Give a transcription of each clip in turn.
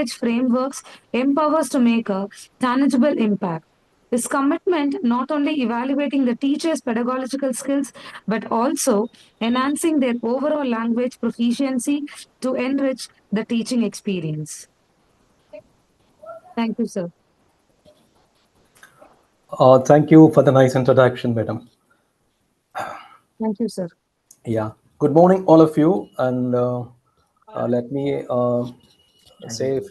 knowledge frameworks empowers to make a tangible impact. This commitment not only evaluating the teacher's pedagogical skills but also enhancing their overall language proficiency to enrich the teaching experience. Thank you, sir. Thank you for the nice introduction, madam. Thank you, sir. Yeah. Good morning, all of you. And let me say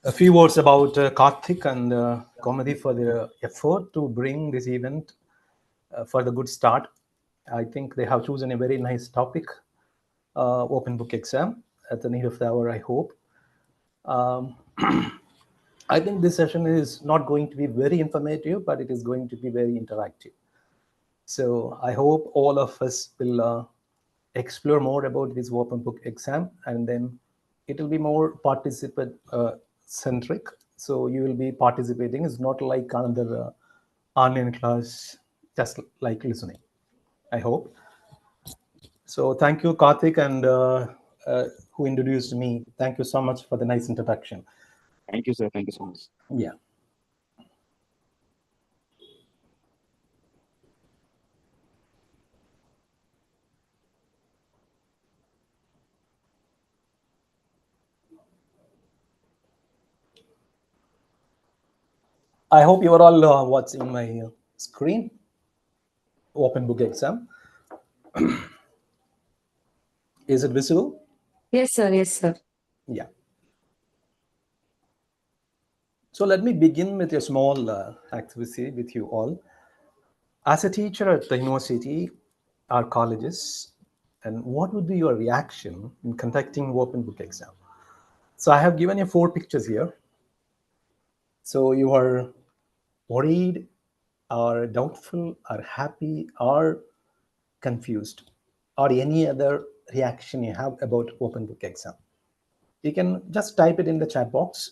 a few words about Karthik and Comedy for their effort to bring this event for the good start. I think they have chosen a very nice topic, open book exam at the need of the hour, I hope. Um, I think this session is not going to be very informative, but it is going to be very interactive. So I hope all of us will explore more about this open book exam, and then it will be more participant centric. So you will be participating. It's not like another online class, just like listening. I hope. So thank you, Karthik, and who introduced me. Thank you so much for the nice introduction. Thank you, sir. Thank you so much. Yeah. I hope you are all watching my screen, open book exam. Is it visible? Yes, sir. Yes, sir. Yeah. So let me begin with a small activity with you all. As a teacher at the university or colleges, and what would be your reaction in conducting open book exam? So I have given you 4 pictures here. So you are worried or doubtful or happy or confused or any other reaction you have about open book exam. You can just type it in the chat box.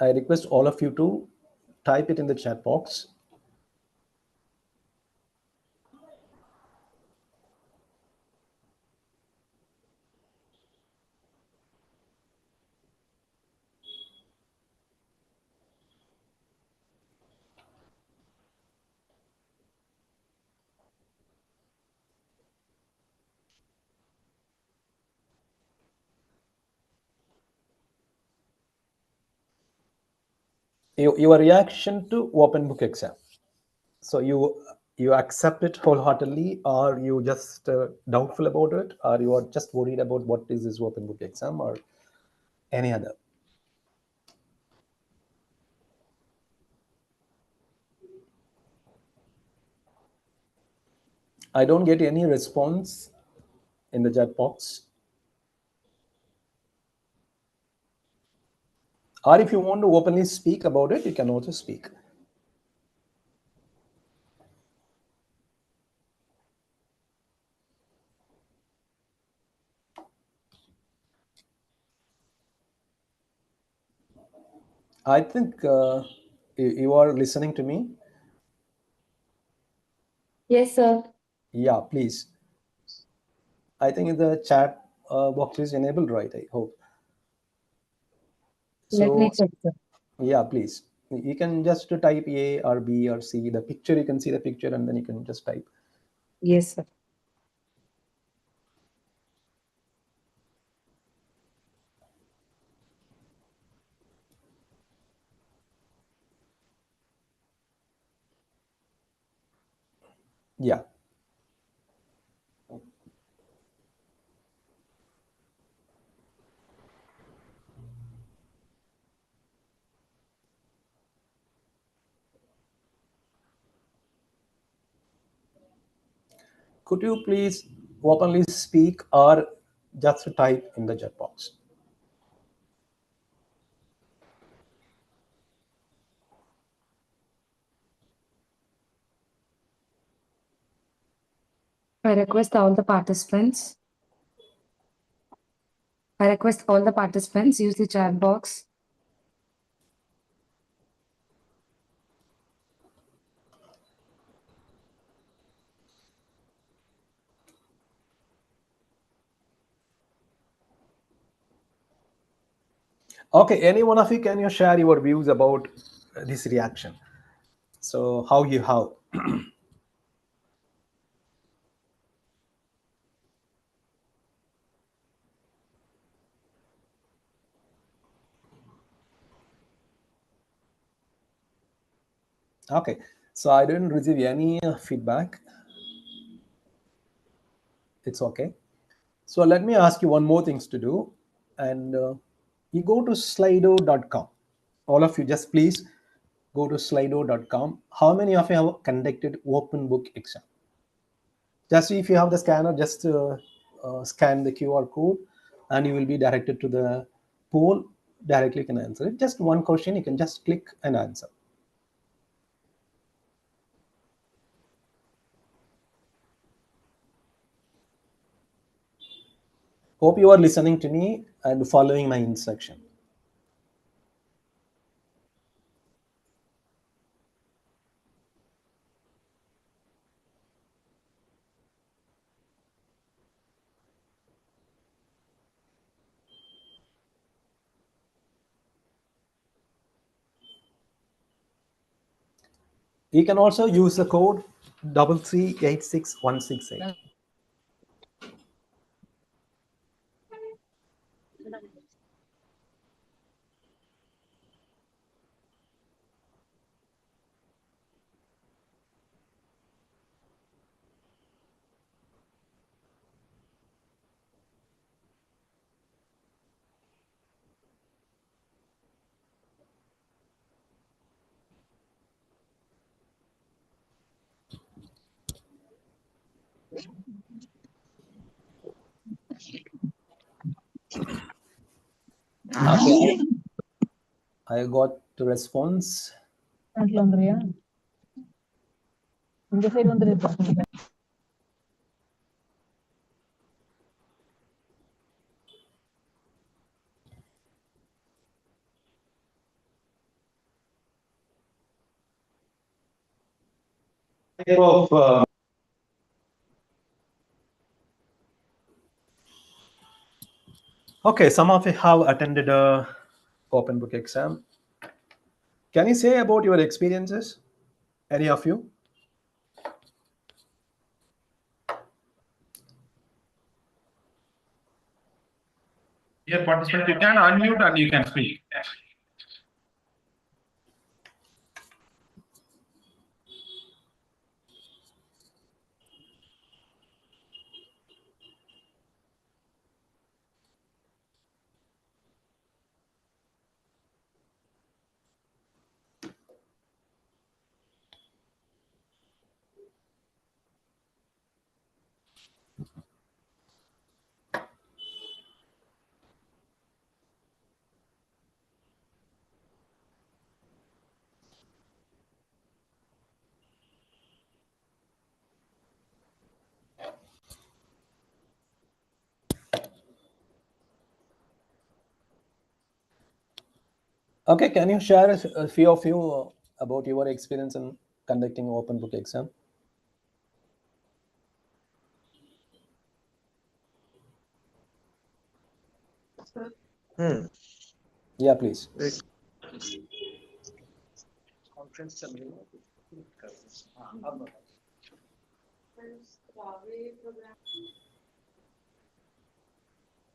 I request all of you to type it in the chat box. Your reaction to open book exam. So you accept it wholeheartedly, or you just doubtful about it, or you are just worried about what is this open book exam or any other? I don't get any response in the chat box. Or if you want to openly speak about it, you can also speak. I think you are listening to me. Yes, sir. Yeah, please. I think the chat box is enabled, right? I hope. Let me So check, sir. yeah, please. You can just type A or B or C. The picture, you can see the picture, and then you can just type. Yes, sir. Yeah. Could you please openly speak or just type in the chat box? I request all the participants. I request all the participants use the chat box. Okay, any one of you, can you share your views about this reaction? So how you have? Okay, so I didn't receive any feedback. It's okay. So let me ask you one more things to do, and you go to slido.com. All of you, just please go to slido.com. How many of you have conducted open book exam? Just if you have the scanner, just scan the QR code, and you will be directed to the poll. Directly, you can answer it. Just one question, you can just click and answer. Hope you are listening to me and following my instruction. You can also use the code 3386168. Okay, I got the response. Okay, some of you have attended a open book exam. Can you say about your experiences? Any of you? Dear participant, you can unmute and you can speak. Okay, can you share a few of you about your experience in conducting open book exam? Yeah, please.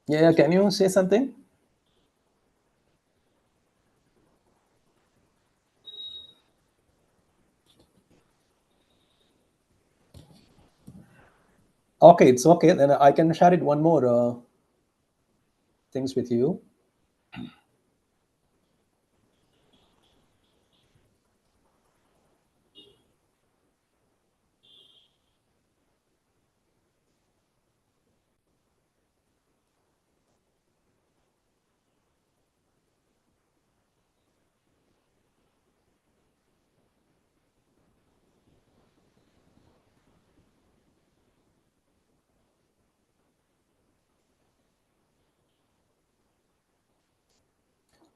Yeah, can you say something? Okay, it's okay. Then I can share it one more things with you.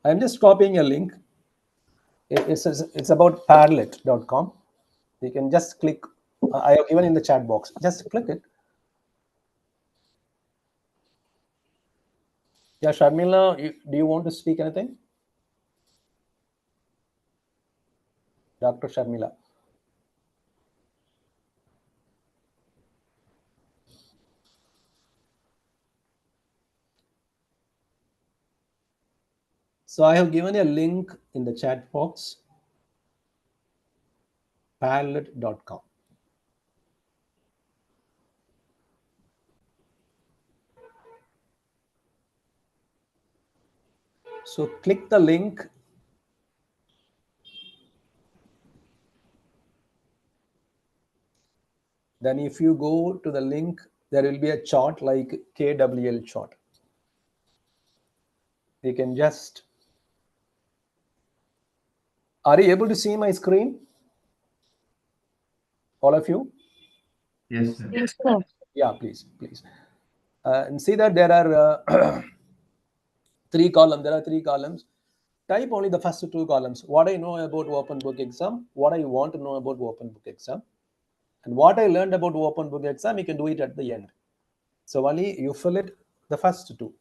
I'm just copying a link. It's about parlet.com. You can just click. I have given in the chat box. Just click it. Yeah, Sharmila, do you want to speak anything? Dr. Sharmila. So I have given a link in the chat box, parallel.com. So click the link. Then if you go to the link, there will be a chart like KWL chart. You can just, are you able to see my screen? All of you? Yes, sir. Yes, sir. Yeah, please. And see that there are three columns. There are three columns. Type only the first two columns. What I know about open book exam, what I want to know about open book exam, and what I learned about open book exam, you can do it at the end. So only you fill it the first two.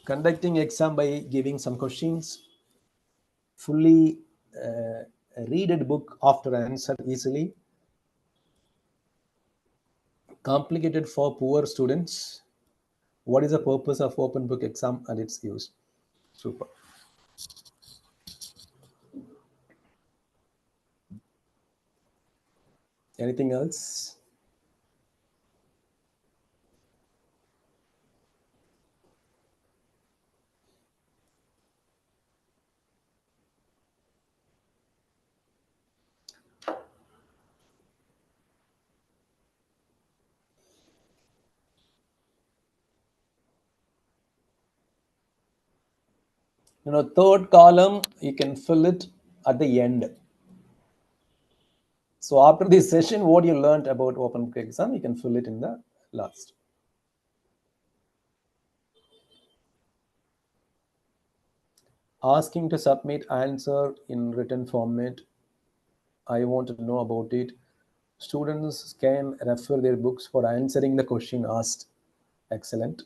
Conducting exam by giving some questions, fully read a book after answer easily, complicated for poor students. What is the purpose of open book exam and its use? Super. Anything else? Third column, you can fill it at the end. So after this session, what you learned about open book exam, you can fill it in the last. Asking to submit answer in written format. I want to know about it. Students can refer their books for answering the question asked. Excellent.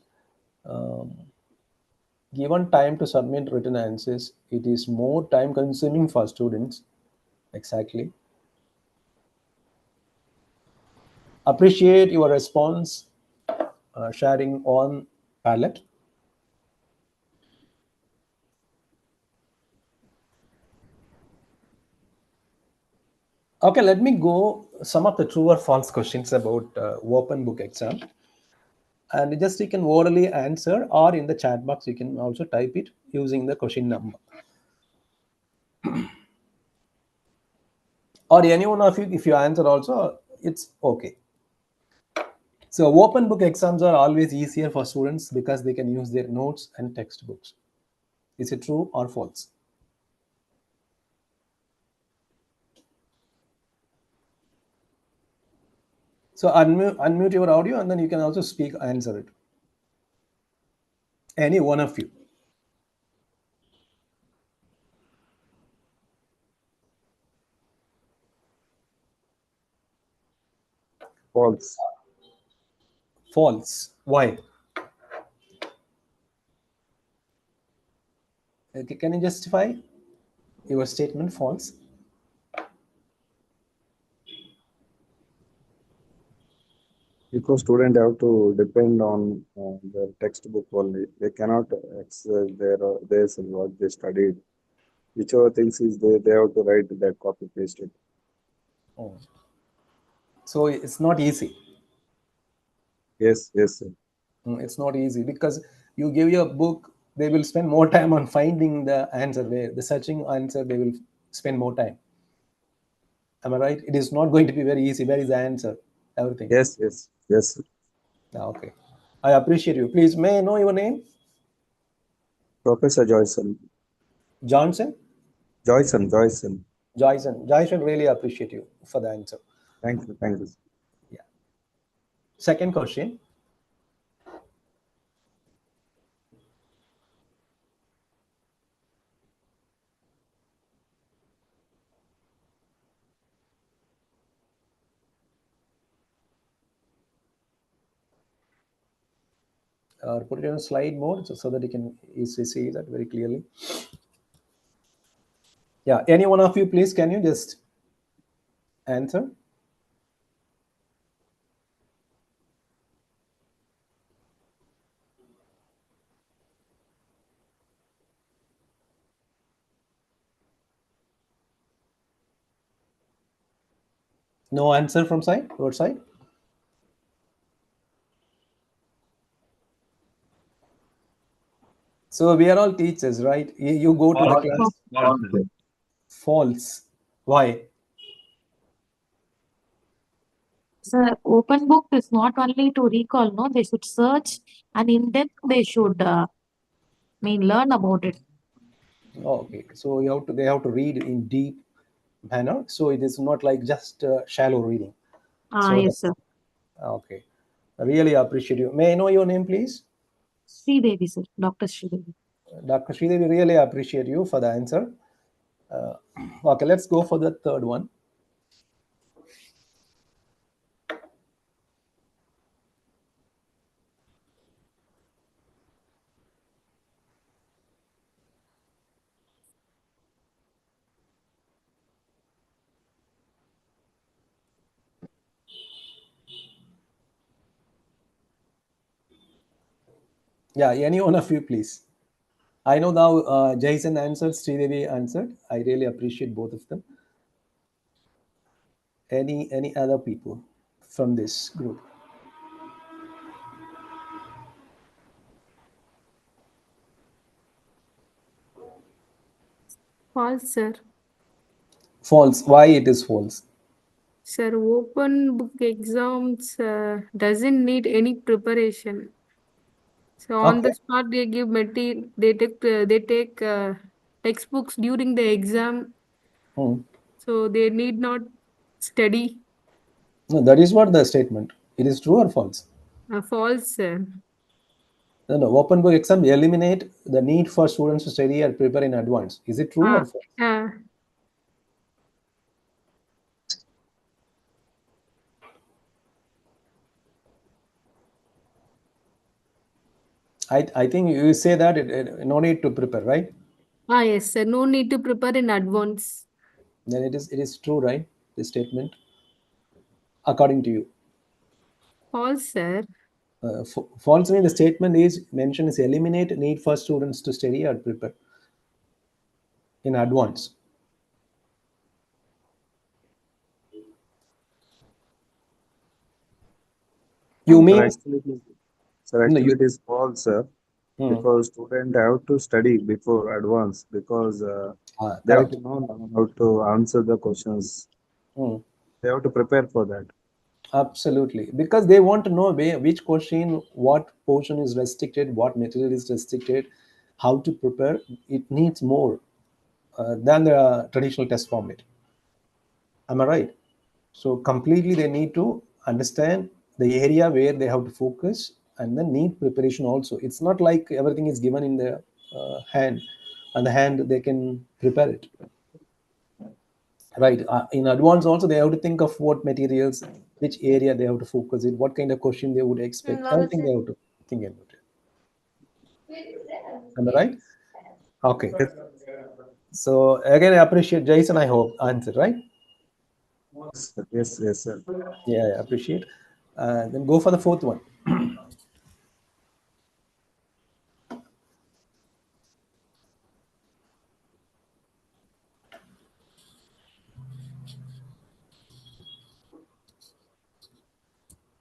Given time to submit written answers, it is more time consuming for students. Exactly. Appreciate your response, sharing on Padlet. Okay, let me go some of the true or false questions about open book exam. And just you can orally answer, or in the chat box, you can also type it using the question number. Or any one of you, if you answer also, it's okay. So open book exams are always easier for students because they can use their notes and textbooks. Is it true or false? So unmute your audio and then you can also speak, answer it. Any one of you. False. False. Why? Okay, can you justify your statement false? Because students have to depend on their textbook only. They cannot access their what they studied. Whichever things is there, they have to write that copy paste it. Oh. So it's not easy. Yes, yes, sir. It's not easy because you give your book, they will spend more time on finding the answer. The searching answer, they will spend more time. Am I right? It is not going to be very easy. Where is the answer? Everything. Yes, yes, yes, sir. Okay. I appreciate you. Please, may I know your name? Professor Joyson. Johnson? Joyson. Joyson. Joyson, really appreciate you for the answer. Thank you, thank you. Yeah. Second question. put it in a slide mode so that you can easily see that very clearly. Yeah, any one of you, please, can you just answer? No answer from side, your side? So we are all teachers, right? You go to the False, class. false. False. Why? So open book is not only to recall, no, they should search and in depth they should learn about it. Okay, so they have to read in deep manner. So it is not like just shallow reading. Ah, So yes, that's sir. okay. I really appreciate you. May I know your name, please? Sridevi, sir. Dr. Sridevi. Dr. Sridevi, really appreciate you for the answer. Uh, okay, let's go for the third one. Yeah, any one of you, please. I know now Jason answered, Sridevi answered. I really appreciate both of them. Any other people from this group? False, sir. False. Why it is false? Sir, open book exams doesn't need any preparation. So on Okay. the spot they give material. They take textbooks during the exam, Hmm. so they need not study. No, that is what the statement. It is true or false? False, sir. No, no. Open book exam eliminate the need for students to study or prepare in advance. Is it true or Uh, false? uh, I think you say that no need to prepare, right? yes, sir. No need to prepare in advance. Then it is true, right? The statement, according to you. False, sir. False means the statement is mentioned is eliminate need for students to study or prepare in advance. You Sir, mean actually, it is, sir, no? actually You it is false, sir, hmm. because student have to study before advance because they have Correct. to know how to answer the questions. Hmm. They have to prepare for that. Absolutely, because they want to know which question, what portion is restricted, what material is restricted, how to prepare. It needs more than the traditional test format. Am I right? So completely, they need to understand the area where they have to focus, and then need preparation also. It's not like everything is given in the hand, and the hand they can prepare it. Right. In advance also they have to think of what materials, which area they have to focus it, what kind of question they would expect, everything they have to think about it. Am I right? Okay. Yes, So again, I appreciate Jason. I hope answered right. sir. Yes, yes, sir. Yeah, I appreciate. Then go for the fourth one.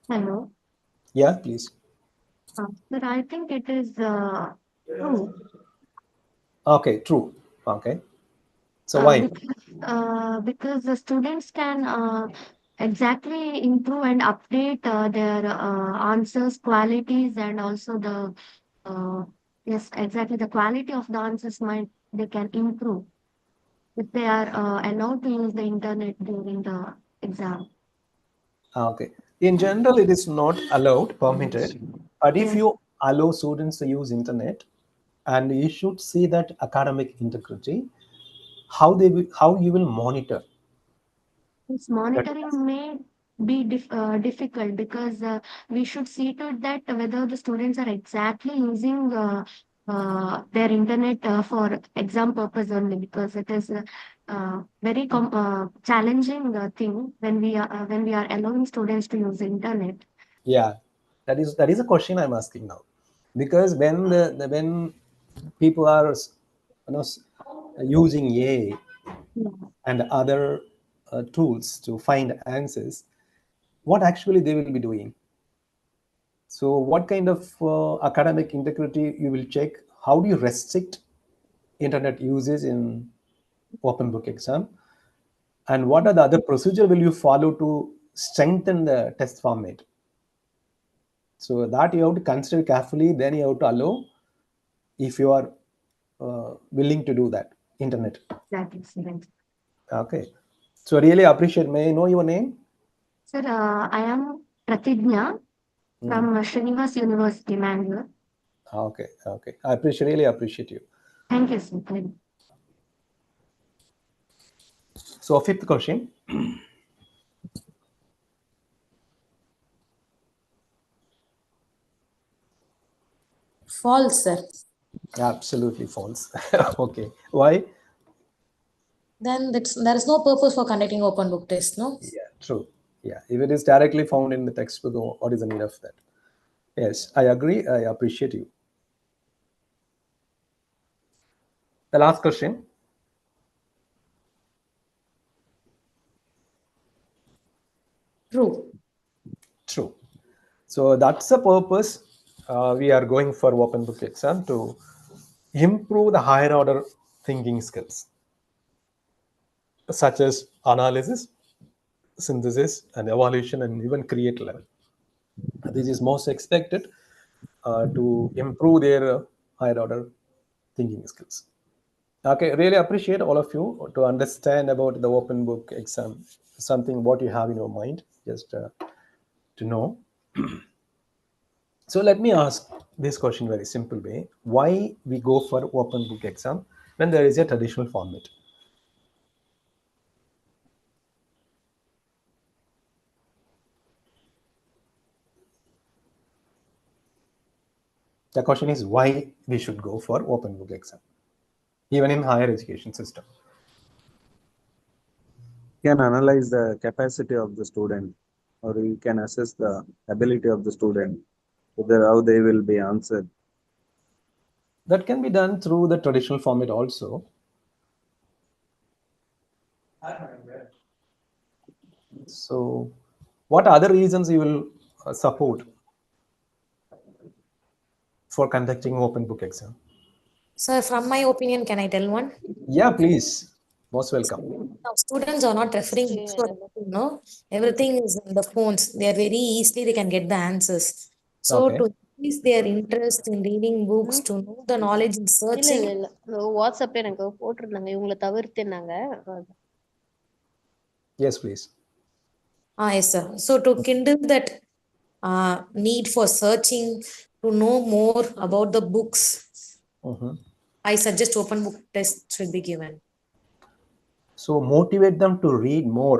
Hello. Yeah, please. But I think it is true. Okay, true. Okay. So Uh, why? because the students can exactly improve and update their answers, qualities, and also the yes, exactly the quality of the answers might they can improve if they are allowed to use the internet during the exam. Okay. In general, it is not allowed, permitted. But if Yes, you allow students to use internet, and you should see that academic integrity, how you will monitor this that. monitoring may difficult, because we should see to it that whether the students are exactly using their internet for exam purpose only, because it is a very challenging thing when we are allowing students to use internet. Yeah, that is a question I'm asking now, because when when people are using AI Yeah. and other tools to find answers, what actually they will be doing? So what kind of academic integrity you will check? How do you restrict internet usage in open book exam? And what are the other procedure will you follow to strengthen the test format? So that you have to consider carefully, then you have to allow if you are willing to do that internet. That is right. Okay, so really appreciate. May I know your name? Sir, I am Pratidnya from Srinivas University, Mangalore. Okay, okay, I really appreciate you. Thank you, sir. Thank you. So fifth question. False, sir. Absolutely false. Okay, why? Then there is no purpose for conducting open book test, no? Yeah, true. Yeah, if it is directly found in the textbook, what is the need of that? Yes, I agree. I appreciate you. The last question. True. True. So that's the purpose. We are going for open book exam to improve the higher order thinking skills, such as analysis, synthesis, and evaluation, and even create level. This is most expected to improve their higher order thinking skills. Okay, really appreciate all of you to understand about the open book exam, something what you have in your mind, just to know. So let me ask this question very simple way: why we go for open book exam when there is a traditional format? The question is why we should go for open book exam, even in higher education system. You can analyze the capacity of the student, or you can assess the ability of the student, whether how they will be answered. That can be done through the traditional format also. So, what other reasons you will support for conducting open book exam? Sir, from my opinion, can I tell one? Yeah, please. Most welcome. Now, students are not referring books for anything, no? Everything is in the phones. They are very easily, they can get the answers. So, Okay. to increase their interest in reading books, to know the knowledge in இல்ல searching. இல்ல இல்ல வாட்ஸ்அப்ல எனக்கு போட்டிருந்தாங்க இவங்களை தவிர்த்துனாங்க. Yes, please. Yes, sir. So, to kindle that need for searching, to know more about the books, I suggest open book test should be given. So motivate them to read more.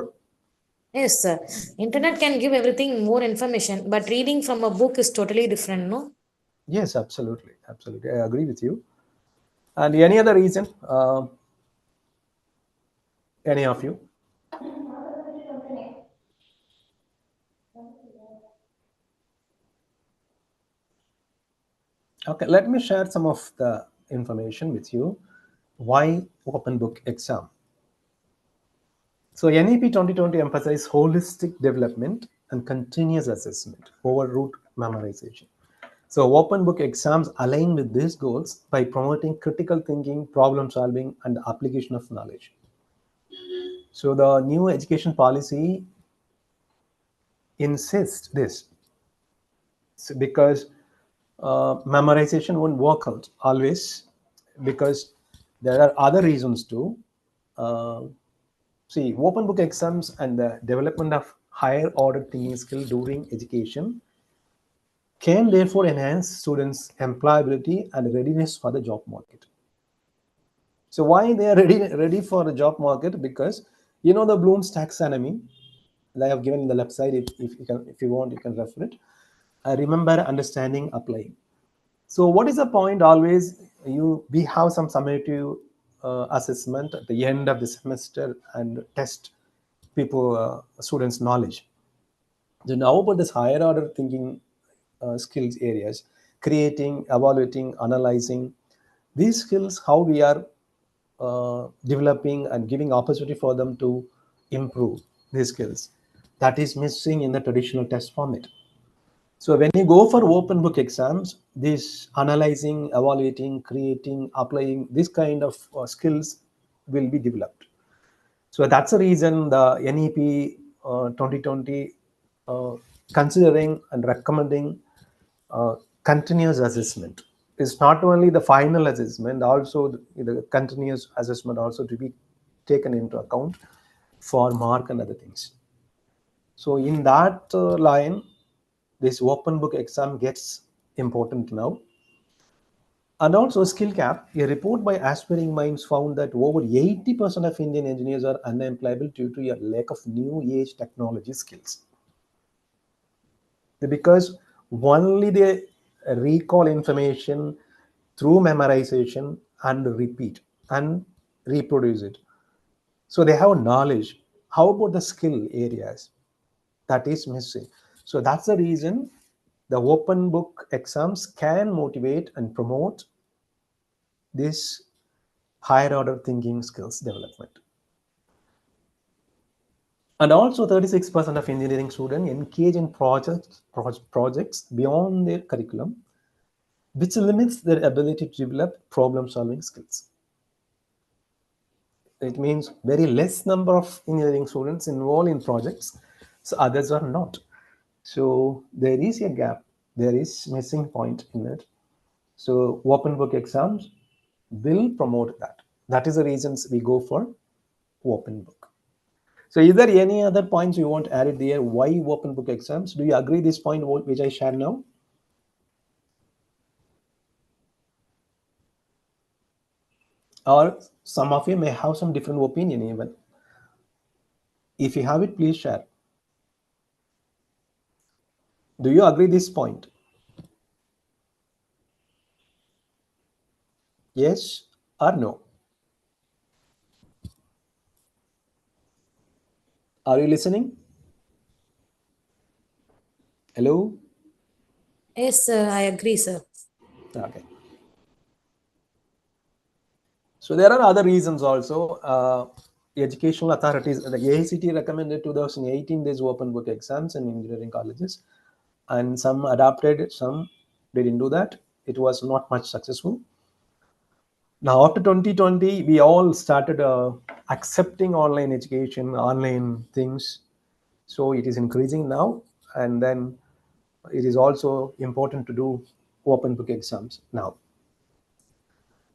Yes, sir. Internet can give everything more information, but reading from a book is totally different, no? Yes, absolutely. Absolutely. I agree with you. And any other reason? Any of you? Okay, let me share some of the information with you. Why open book exam? So NEP 2020 emphasizes holistic development and continuous assessment over rote memorization. So open book exams align with these goals by promoting critical thinking, problem solving, and application of knowledge. So the new education policy insists this. So because memorization won't work out always, because there are other reasons too. See, open book exams and the development of higher order thinking skill during education can therefore enhance students' employability and readiness for the job market. So why they are ready for the job market? Because you know the Bloom's taxonomy. I have given in the left side. If you want, you can refer it. Remember, understanding, applying. So what is the point? Always we have some summative assessment at the end of the semester and test students' knowledge. So now about this higher order thinking skills areas, creating, evaluating, analyzing, these skills, how we are developing and giving opportunity for them to improve these skills. That is missing in the traditional test format. So when you go for open book exams, this analyzing, evaluating, creating, applying, this kind of skills will be developed. So that's the reason the NEP 2020 uh, considering and recommending uh, continuous assessment. Is not only the final assessment, also the continuous assessment also to be taken into account for mark and other things. So in that line, this open book exam gets important now. And also skill gap, a report by Aspiring Minds found that over 80% of Indian engineers are unemployable due to a lack of new age technology skills. Because only they recall information through memorization and repeat and reproduce it. So they have knowledge. How about the skill areas? That is missing. So that's the reason the open book exams can motivate and promote this higher order thinking skills development. And also 36% of engineering students engage in projects beyond their curriculum, which limits their ability to develop problem solving skills. It means very less number of engineering students involved in projects, so others are not. So there is a gap, there is missing point in it. So open book exams will promote that. That is the reasons we go for open book. So is there any other points you want to add it there? Why open book exams? Do you agree this point which I share now? Or some of you may have some different opinion even. If you have it, please share. Do you agree this point? Yes or no? Are you listening? Hello? Yes, sir, I agree, sir. Okay. So there are other reasons also. Educational authorities, the AICT recommended 2018 days open book exams in engineering colleges, and some adopted, some didn't do that. It was not much successful. Now after 2020, we all started accepting online education, online things. So it is increasing now, and then it is also important to do open book exams now.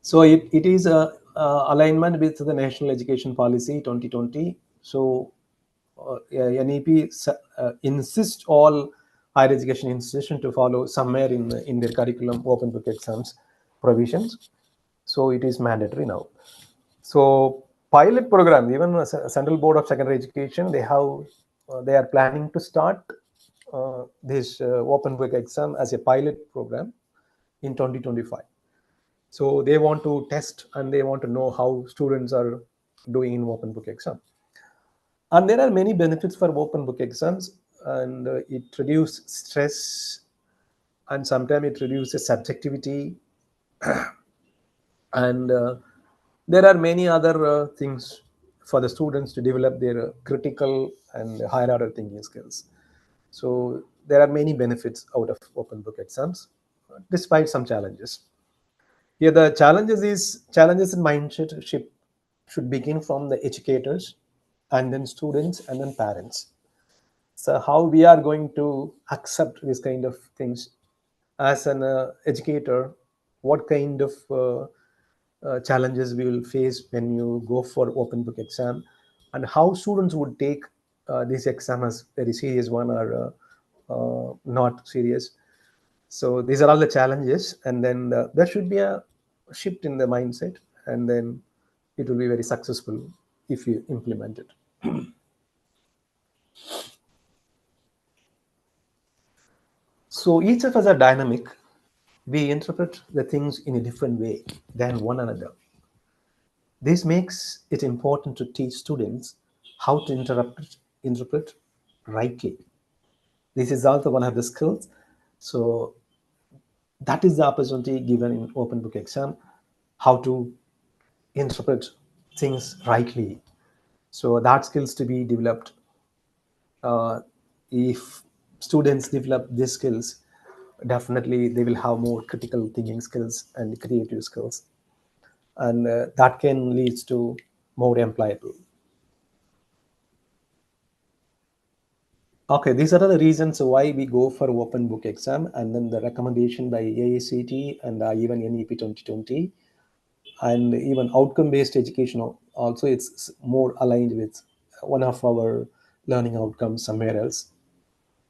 So it is a alignment with the National Education Policy 2020. So NEP insists all higher education institutions to follow somewhere in their curriculum open book exams provisions. So it is mandatory now. So pilot program, even Central Board of Secondary Education, they are planning to start this open book exam as a pilot program in 2025. So they want to test and they want to know how students are doing in open book exam. And there are many benefits for open book exams, and it reduces stress, and sometimes it reduces subjectivity, and there are many other things for the students to develop their critical and higher order thinking skills. So there are many benefits out of open book exams, despite some challenges. Here the challenges in mindset should begin from the educators, and then students, and then parents. So how we are going to accept this kind of things as an educator? What kind of challenges we will face when you go for open book exam, and how students would take this exam as very serious one or not serious. So these are all the challenges, and then there should be a shift in the mindset, and then it will be very successful if you implement it. So each of us are dynamic. We interpret the things in a different way than one another. This makes it important to teach students how to interpret rightly. This is also one of the skills. So that is the opportunity given in open book exam, how to interpret things rightly. So that skills to be developed. If students develop these skills, definitely they will have more critical thinking skills and creative skills, and that can lead to more employable. Okay, these are the reasons why we go for open book exam, and then the recommendation by AICT and even NEP 2020, and even outcome-based education also, it's more aligned with one of our learning outcomes somewhere else.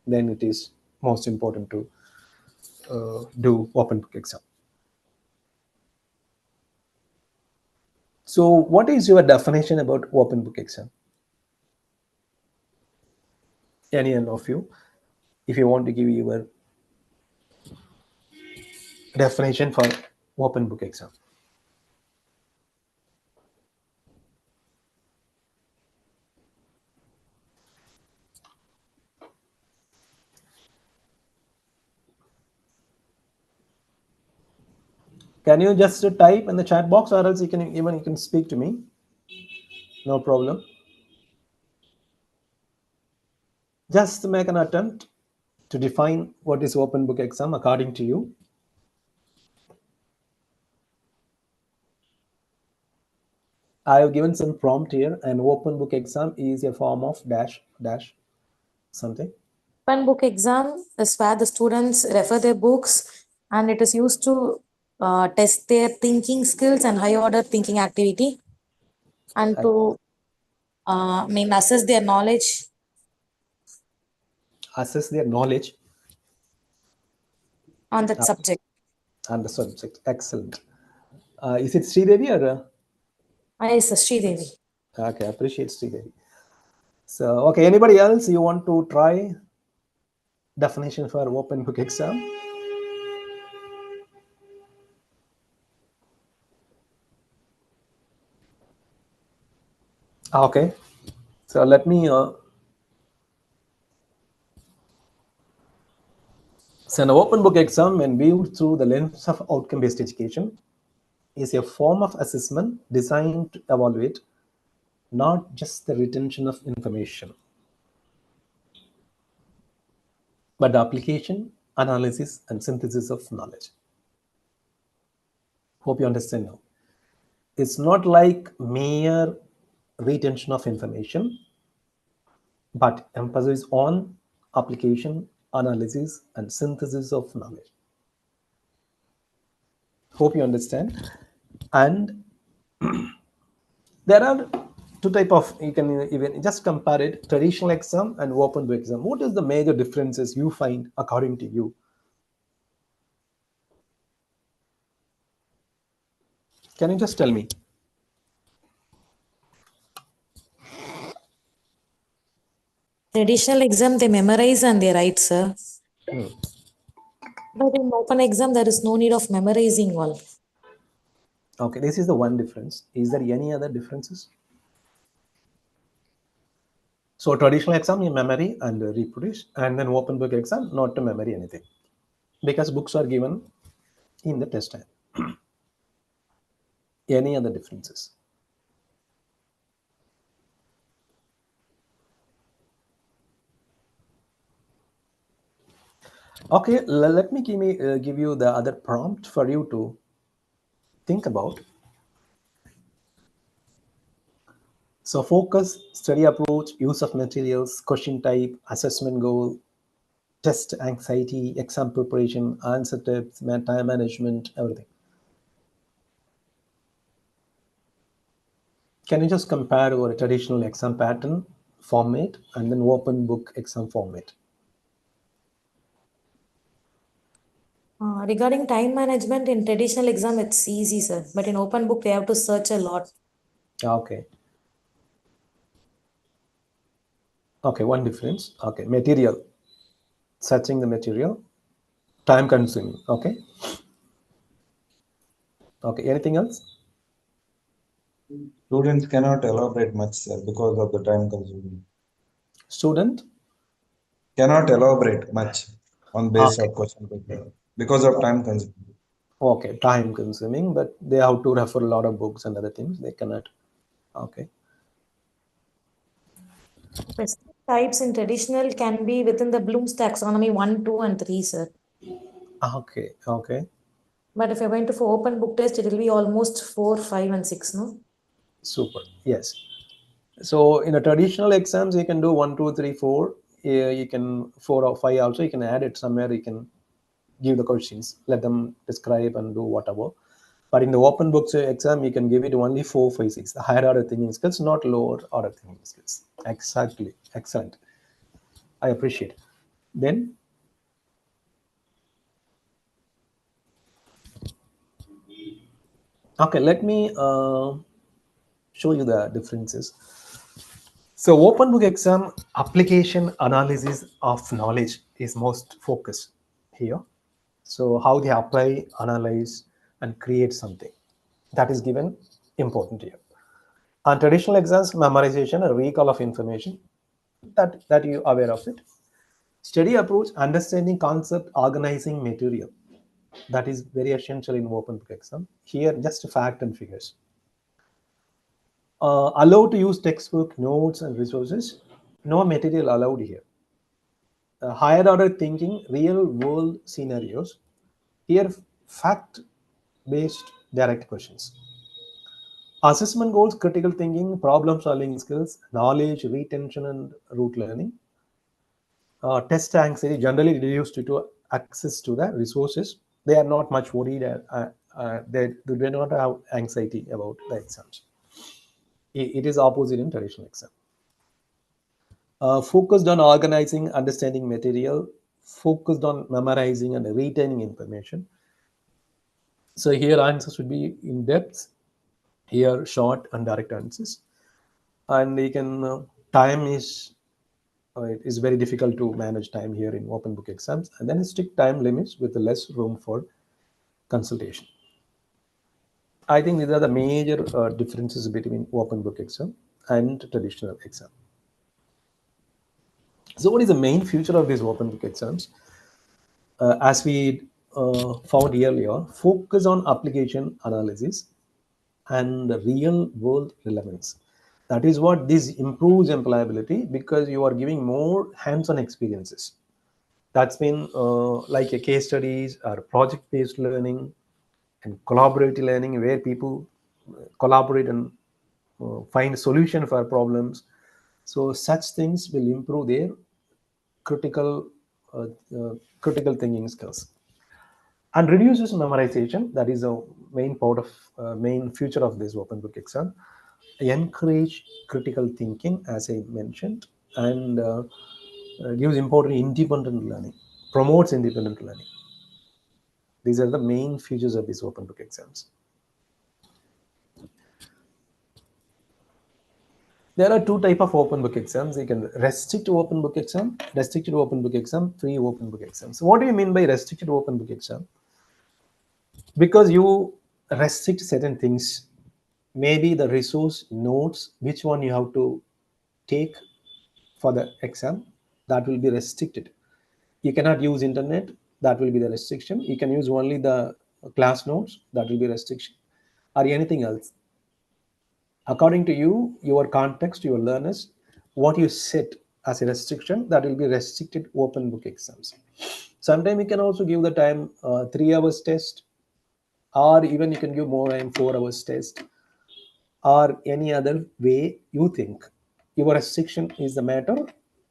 Then it is most important to do open book exam. So what is your definition about open book exam? Any one of you, if you want to give your definition for open book exam. Can you just type in the chat box, or else you can speak to me? No problem. Just make an attempt to define what is open book exam according to you. I have given some prompt here. An open book exam is a form of dash dash something. Open book exam is where the students refer their books, and it is used to test their thinking skills and high order thinking activity, and to assess their knowledge. Assess their knowledge On that subject. on the subject. Excellent. Is it Sridevi or? Yes, Sridevi. Okay, appreciate Sridevi. So, okay, anybody else you want to try definition for open book exam? Okay, so let me so an open book exam, when viewed through the lens of outcome-based education, is a form of assessment designed to evaluate not just the retention of information, but the application, analysis, and synthesis of knowledge. Hope you understand now. It's not like mere retention of information, but emphasis on application, analysis, and synthesis of knowledge. Hope you understand. And there are two type of, you can even just compare it, traditional exam and open book exam. What is the major differences you find according to you? Can you just tell me? Traditional exam, they memorize and they write, sir. But in open exam, there is no need of memorizing all. Okay, this is the one difference. Is there any other differences? So traditional exam, you memory and reproduce, and then open book exam, not to memory anything, because books are given in the test time. Any other differences? Okay, let me give you the other prompt for you to think about. So focus, study approach, use of materials, question type, assessment goal, test anxiety, exam preparation, answer tips, time management, everything. Can you just compare our traditional exam pattern format and then open book exam format? Regarding time management, in traditional exam, it's easy, sir. But in open book, we have to search a lot. Okay. Okay, one difference. Okay, material. Searching the material. time consuming. Okay. Okay. Anything else? Students cannot elaborate much, sir, because of the time consuming. Student? Cannot elaborate much on base Okay. of question paper because of time consuming. Okay. Time consuming, but they have to refer a lot of books and other things. They cannot. Okay. Specific types in traditional can be within the Bloom's taxonomy 1, 2, and 3, sir. Okay. Okay. But if you're going to for open book test, it will be almost 4, 5, and 6, no? Super. Yes. So in a traditional exams, you can do 1, 2, 3, 4. You can 4 or 5 also. You can add it somewhere. You can give the questions, let them describe and do whatever. But in the open books exam, you can give it only 4, 5, 6. The higher order thinking skills, not lower order thinking skills. Exactly. Excellent. I appreciate. Then, okay, let me show you the differences. So open book exam application analysis of knowledge is most focused here. So how they apply, analyze, and create something that is given important here. On traditional exams, memorization, a recall of information that you are aware of it. Study approach, understanding concept, organizing material. That is very essential in open book exam. Here, just fact and figures. Allowed to use textbook, notes, and resources. No material allowed here. Higher order thinking, real world scenarios. Here, fact based direct questions. Assessment goals, critical thinking, problem solving skills, knowledge retention, and rote learning. Test anxiety, generally reduced to access to the resources. They are not much worried. They do not have anxiety about the exams. It is opposite in traditional exam. Focused on organizing, understanding material, focused on memorizing and retaining information. So here answers should be in depth. Here short and direct answers. And you can time is it is very difficult to manage time here in open book exams, and then strict time limits with less room for consultation. I think these are the major differences between open book exam and traditional exam. So what is the main feature of these open book exams? As we found earlier, focus on application analysis and real world relevance. That is what this improves employability, because you are giving more hands-on experiences. That's been like a case studies or project-based learning and collaborative learning, where people collaborate and find a solution for problems. So such things will improve their critical uh, critical thinking skills and reduces memorization. That is a main part of main feature of this open book exam. Encourage critical thinking, as I mentioned, and gives important independent learning, promotes independent learning. These are the main features of these open book exams. There are two type of open book exams. You can restrict to open book exam, restricted open book exam, free open book exam. So what do you mean by restricted open book exam? Because you restrict certain things, maybe the resource notes, which one you have to take for the exam, that will be restricted. You cannot use internet, that will be the restriction. You can use only the class notes, that will be restriction, or anything else. According to you, your context, your learners, what you set as a restriction, that will be restricted open book exams. Sometimes you can also give the time 3 hours test, or even you can give more than 4 hours test, or any other way you think. Your restriction is the matter,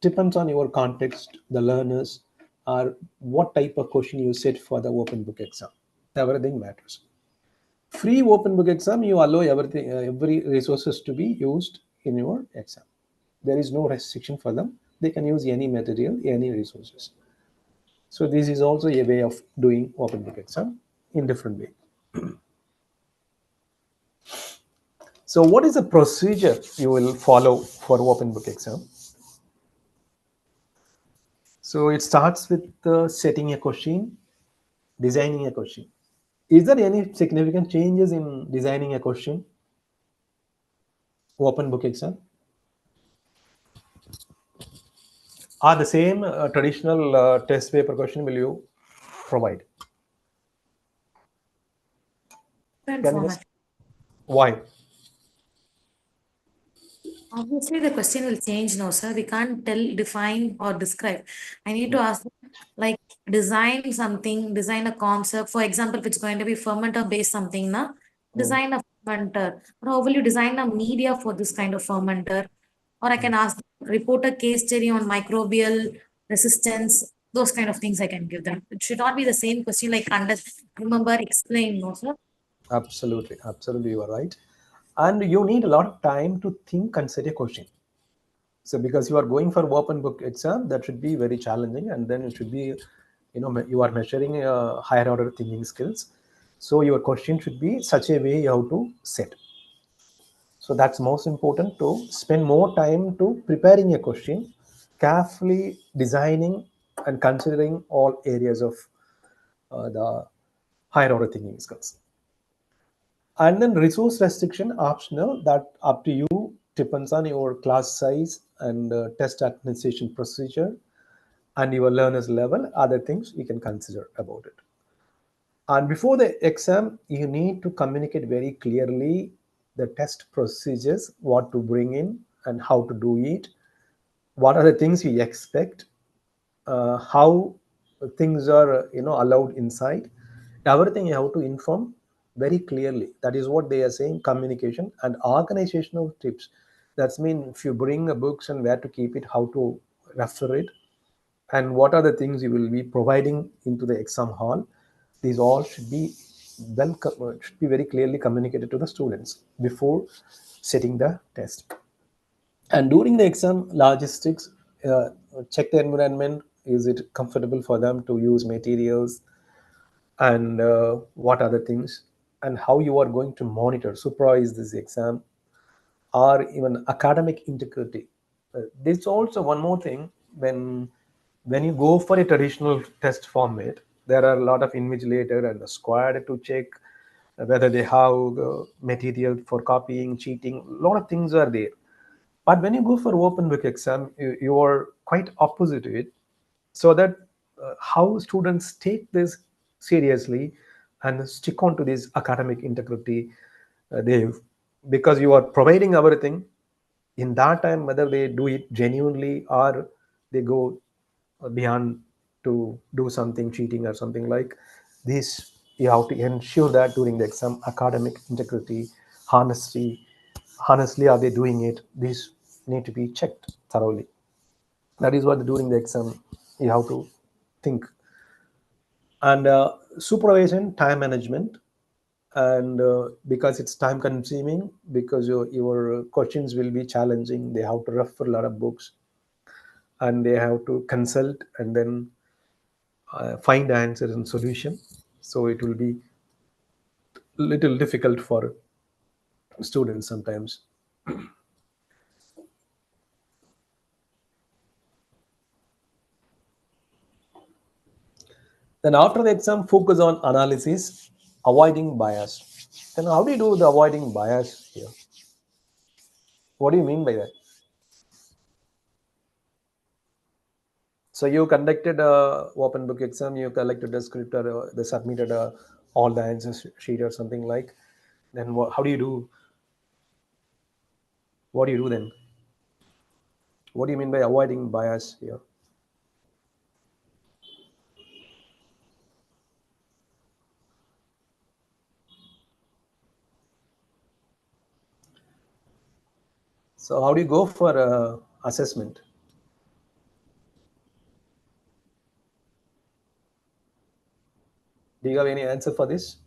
depends on your context, the learners, or what type of question you set for the open book exam. Everything matters. Free open book exam, you allow everything, every resources to be used in your exam. There is no restriction for them. They can use any material, any resources. So this is also a way of doing open book exam in different way. So what is the procedure you will follow for open book exam? So it starts with setting a question, designing a question. Is there any significant changes in designing a question? Open book exam? Are the same traditional test paper question will you provide? Different Can you format. just, why? Obviously, the question will change now, sir. We can't tell, define, or describe. I need to ask, like, design something, design a concept. For example, if it's going to be fermenter-based something, na, design a fermenter. Or how will you design a media for this kind of fermenter? Or I can ask, report a case study on microbial resistance. Those kind of things I can give them. It should not be the same question like remember, explain, no, sir. Absolutely, absolutely, you are right. And you need a lot of time to think and set a question. So because you are going for open book exam, that should be very challenging, and then it should be, you are measuring higher order thinking skills. So your question should be such a way you have to set. So that's most important, to spend more time to preparing a question, carefully designing and considering all areas of the higher order thinking skills. And then resource restriction optional, that up to you, depends on your class size and test administration procedure and your learners level. Other things you can consider about it. And before the exam, you need to communicate very clearly the test procedures, what to bring in and how to do it, what are the things you expect, how things are allowed inside. Everything you have to inform very clearly. That is what they are saying, communication and organizational tips. That's mean if you bring the books and where to keep it, how to refer it, and what are the things you will be providing into the exam hall. These all should be should be very clearly communicated to the students before setting the test. And during the exam, logistics, check the environment. Is it comfortable for them to use materials, and what other things, and how you are going to monitor, supervise this exam, or even academic integrity. There's also one more thing. When you go for a traditional test format, there are a lot of invigilator and the squad to check whether they have material for copying, cheating. A lot of things are there. But when you go for open book exam, you are quite opposite to it. So that how students take this seriously and stick on to this academic integrity, they, because you are providing everything in that time, whether they do it genuinely or they go beyond to do something cheating or something like this. You have to ensure that during the exam, academic integrity, honesty, honestly are they doing it, these need to be checked thoroughly. That is what during the exam you have to think. And supervision, time management, and because it's time consuming, because your questions will be challenging, they have to refer a lot of books and they have to consult and then find answers and solution. So it will be little difficult for students sometimes. Then after the exam, focus on analysis, avoiding bias. Then how do you do the avoiding bias here? What do you mean by that? So you conducted a open book exam, you collected a script, or they submitted all the answers sheet or something like. Then how do you do? What do you do then? What do you mean by avoiding bias here? So how do you go for assessment? Do you have any answer for this?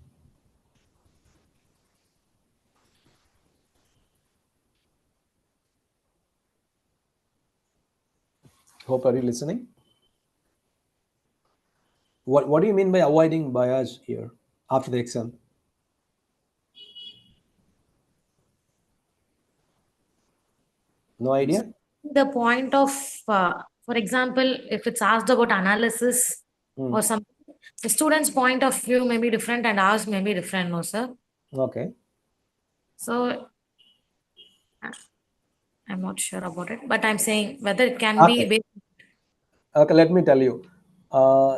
Hope, are you listening? What do you mean by avoiding bias here after the exam? No So idea? the point of, for example, if it's asked about analysis or something, the student's point of view may be different and ours may be different, no, sir. Okay. So I'm not sure about it, but I'm saying whether it can Okay. be. Okay, let me tell you.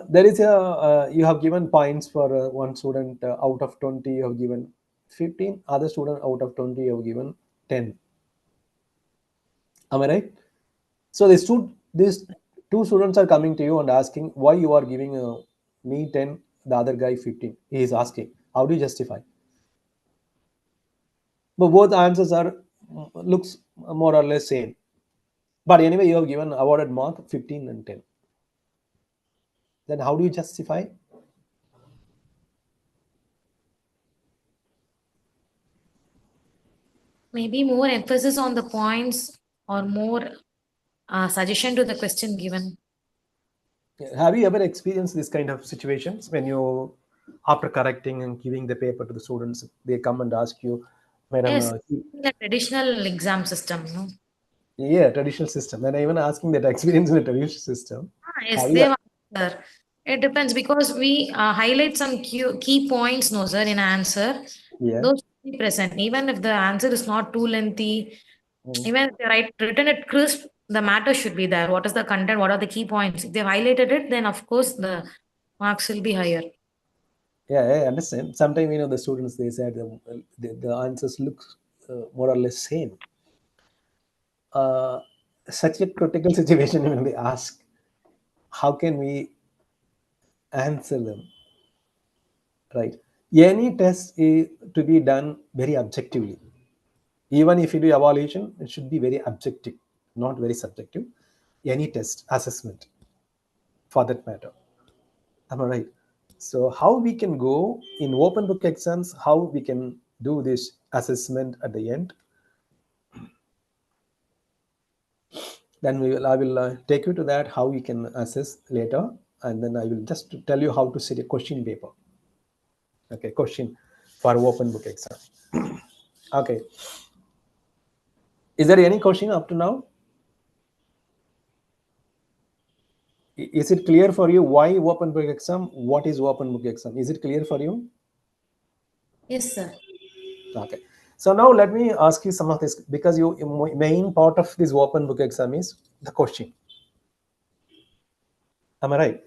There is a you have given points for one student out of 20. You have given 15. Other student out of 20 you have given 10. Am I right? So these two students are coming to you and asking why you are giving me 10, the other guy 15. He is asking, how do you justify? But both answers are looks more or less same. But anyway, you have given awarded mark 15 and 10. Then how do you justify? Maybe more emphasis on the points or more suggestion to the question given. Have you ever experienced this kind of situations when you, after correcting and giving the paper to the students, they come and ask you, Madam, Yes, the traditional exam system, no? yeah, traditional system. And even asking that experience in a traditional system, Yes, have they you? have, sir. It depends because we highlight some key points, no, sir, in answer. Yeah. Those should be present. Even if the answer is not too lengthy, even if they write written it crisp, the matter should be there. What is the content? What are the key points? If they've highlighted it, then of course the marks will be higher. Yeah, I understand. Sometimes the students they said the answers look more or less same. Uh, Such a critical situation when they ask, how can we answer them? Right? Any test is to be done very objectively. Even if you do evaluation, it should be very objective, not very subjective. Any test assessment, for that matter. Am I right? So how we can go in open book exams? How we can do this assessment at the end? Then I will take you to that how we can assess later, and then I will just tell you how to set a question paper. Okay, question for open book exam. Okay, is there any question up to now? Is it clear for you why open book exam? What is open book exam? Is it clear for you? Yes, sir. Okay. So now let me ask you some of this, because you main part of this open book exam is the question. Am I right?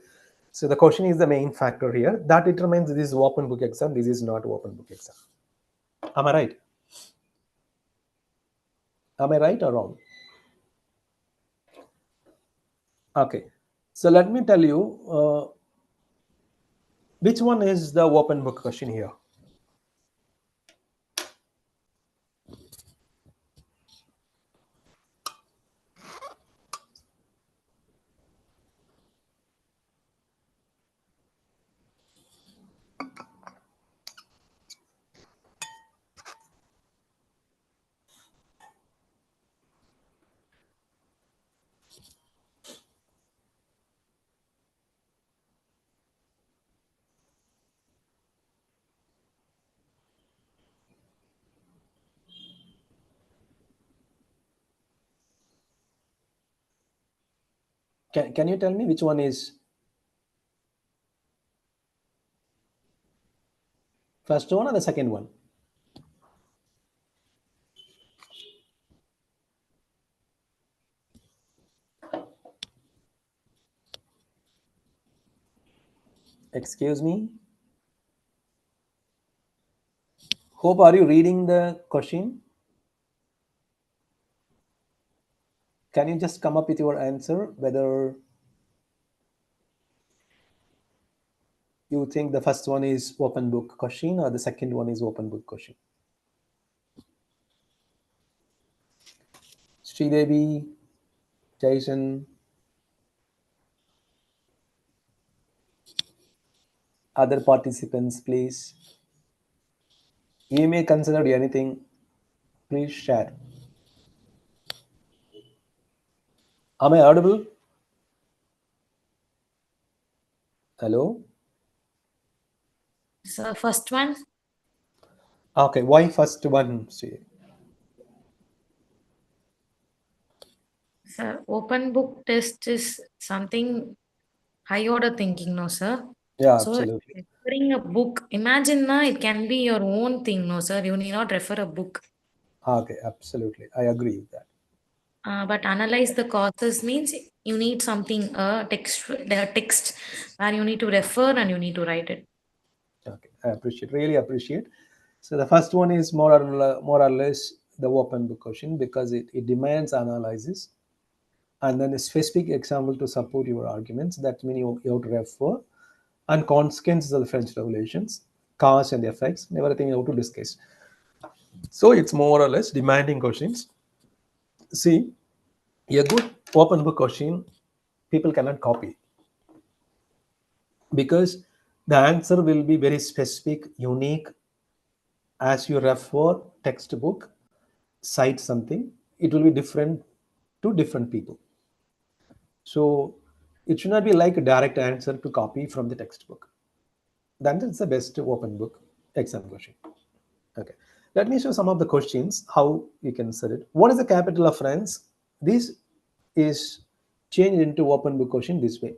So the question is the main factor here that determines this is open book exam, this is not open book exam. Am I right? Am I right or wrong? Okay. So let me tell you which one is the open book question here. Can you tell me which one is first one or the second one? Excuse me. Hope are you reading the question? Can you just come up with your answer whether you think the first one is open book question or the second one is open book question? Sridevi, Jason, other participants, please. You may consider anything. Please share. Am I audible? Hello? So first one, Okay, why first one? See. sir, open book test is something high order thinking, no, sir. Yeah, So absolutely. referring a book, imagine na, it can be your own thing, no sir. You need not refer a book. Okay, absolutely. I agree with that. But analyze the causes means you need something text where you need to refer and you need to write it. Okay, I appreciate, really appreciate. So the first one is more or less the open book question because it demands analysis and then a specific example to support your arguments. That means you have to refer and consequences of the French Revolutions, cause and effects, and everything you have to discuss. So it's more or less demanding questions. See, a good open book question people cannot copy because the answer will be very specific, unique. As you refer textbook, cite something, it will be different to different people. So it should not be like a direct answer to copy from the textbook. That is the best open book exam question. Okay, let me show some of the questions how you can set it. What is the capital of France? This is changed into open book question this way.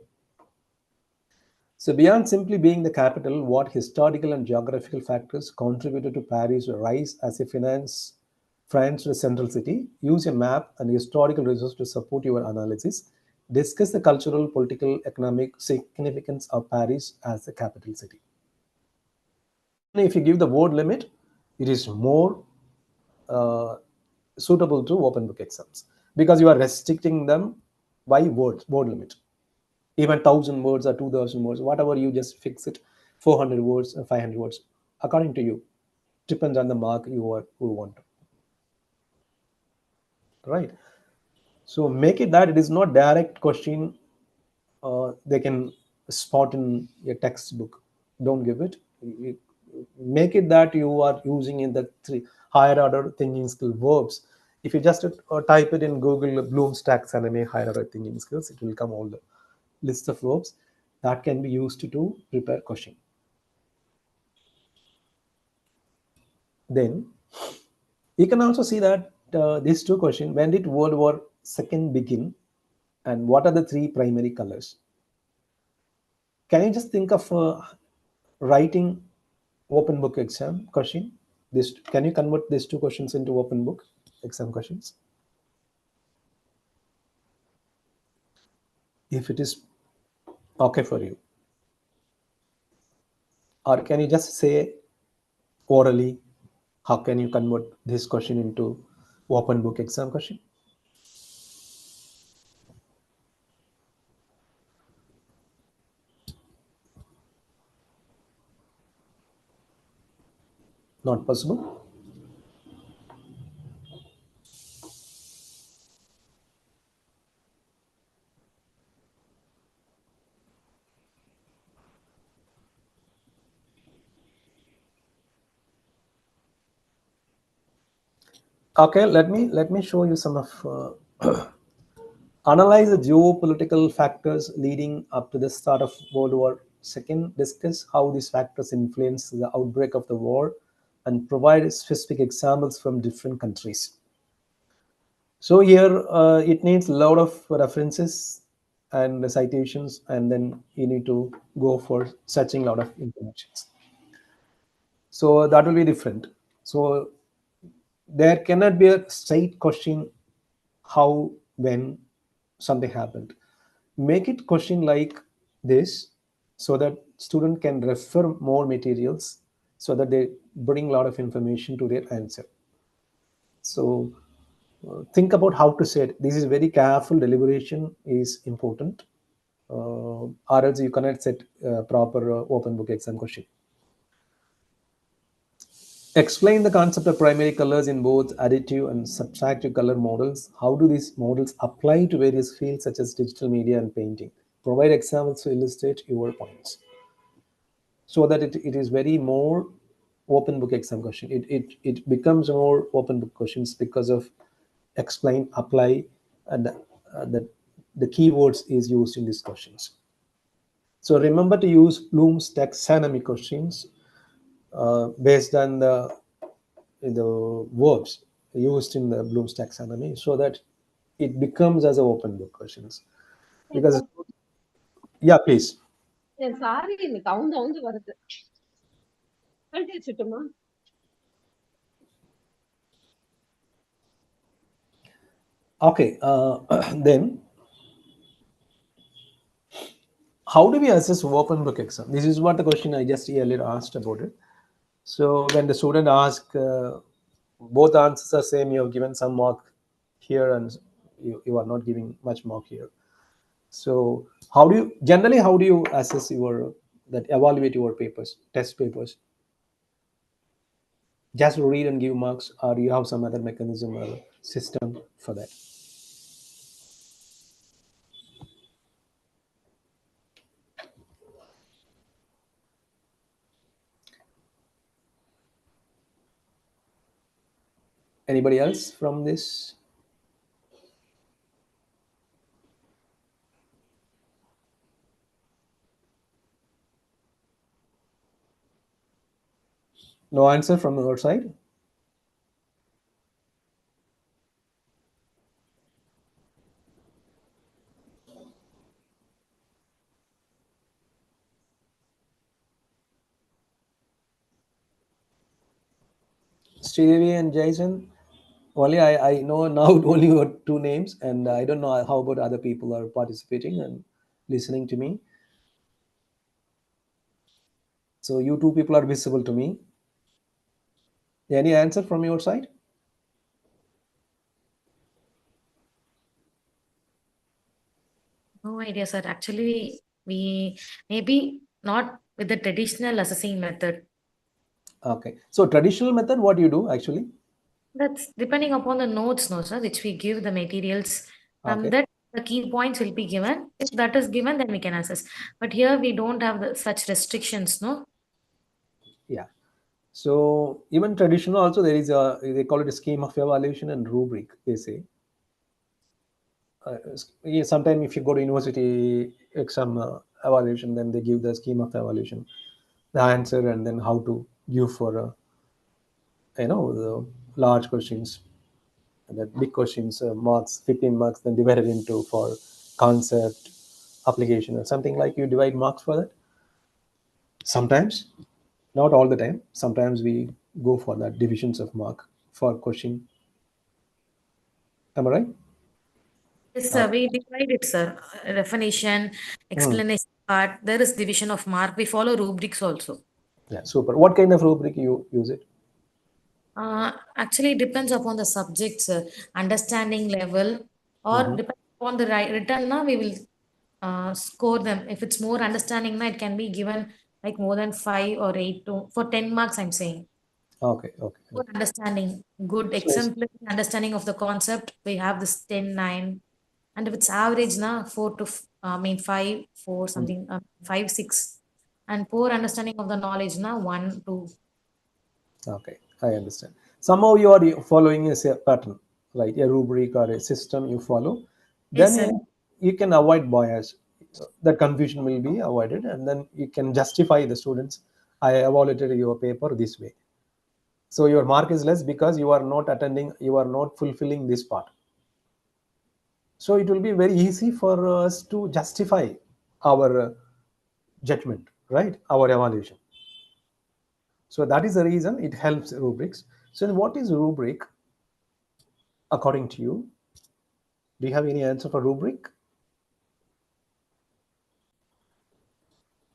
So beyond simply being the capital, what historical and geographical factors contributed to Paris' rise as a France's central city? Use a map and historical resource to support your analysis. Discuss the cultural, political, economic significance of Paris as the capital city. Even if you give the word limit, it is more uh, suitable to open book exams because you are restricting them by word limit. Even 1,000 words or 2,000 words, whatever, you just fix it, 400 words or 500 words, according to you. Depends on the mark you want, right? So make it that it is not direct question they can spot in a textbook. Don't give it. Make it that you are using in the three higher order thinking skill verbs. If you just type it in Google Bloom's taxonomy higher order thinking skills, it will come all the list of verbs that can be used to prepare question. Then you can also see that these two questions: when did World War II begin, and what are the three primary colors? Can you just think of writing open book exam question? This, can you convert these two questions into open book exam questions? If it is okay for you, or can you just say orally? How can you convert this question into open book exam question? Not possible. Okay, let me show you some of analyze the geopolitical factors leading up to the start of World War II. Discuss how these factors influence the outbreak of the war, and provide specific examples from different countries. So here it needs a lot of references and citations, and then you need to go for searching a lot of information. So that will be different. So there cannot be a straight question how, when something happened. Make it question like this so that student can refer more materials so that they bring a lot of information to their answer. So think about how to say it. This is very careful deliberation is important, or else you cannot set proper open book exam question. Explain the concept of primary colors in both additive and subtractive color models. How do these models apply to various fields such as digital media and painting? Provide examples to illustrate your points. So that it is very more open book exam question. It becomes more open book questions because of explain, apply, and the keywords is used in these questions. So remember to use Bloom's taxonomy questions based on the verbs used in the Bloom's taxonomy, so that it becomes as a open book questions. Because yeah, please. Sorry இன்னைக்கு அவுந்து வருது. கழட்டி வச்சுட்டுமா? Okay, then how do we assess open book exam? This is what the question I just earlier asked about it. So when the student asks, both answers are same, you have given some mark here and you are not giving much mark here. So how do you assess evaluate your papers, test papers? Just read and give marks, or you have some other mechanism or system for that? Anybody else from this? No answer from your side? Sridevi and Jason, only I know now only your two names, and I don't know how about other people are participating and listening to me. So you two people are visible to me. Any answer from your side? No idea, sir. Actually, we maybe not with the traditional assessing method. Okay. So traditional method, what do you do actually? That's depending upon the notes, no, sir, which we give the materials. From Okay. that, the key points will be given. If that is given, then we can assess. But here we don't have such restrictions, no? Yeah. So even traditional also there is they call it a scheme of evaluation and rubric, they say. Sometimes if you go to university exam evaluation, then they give the scheme of evaluation, the answer, and then how to give for the large questions, and the big questions, marks 15 marks, then divided into for concept, application, or something like you divide marks for that. Sometimes, not all the time. Sometimes we go for that divisions of mark for question. Am I right? Yes, sir. We divide it, sir. Definition, Hmm. explanation part. There is division of mark. We follow rubrics also. Yeah, super. What kind of rubric you use it? Actually, it depends upon the subject's understanding level, or Mm-hmm. depends upon the written. Now we will score them. If it's more understanding, now it can be given like more than 5 or 8 to for 10 marks. I'm saying Okay, okay. for understanding, good So it's exemplary understanding of the concept. We have this 10, 9, and if it's average, na 5, 4 something, 5, 6, and poor understanding of the knowledge, na 1, 2. okay. I understand. Somehow you are following a pattern, right? A rubric or a system you follow. Yes, Then sir. you can avoid bias. That confusion will be avoided, and then you can justify the students. I evaluated your paper this way. So your mark is less because you are not attending, you are not fulfilling this part. So it will be very easy for us to justify our judgment, right? Our evaluation. So that is the reason it helps rubrics. So then what is rubric according to you? Do you have any answer for rubric?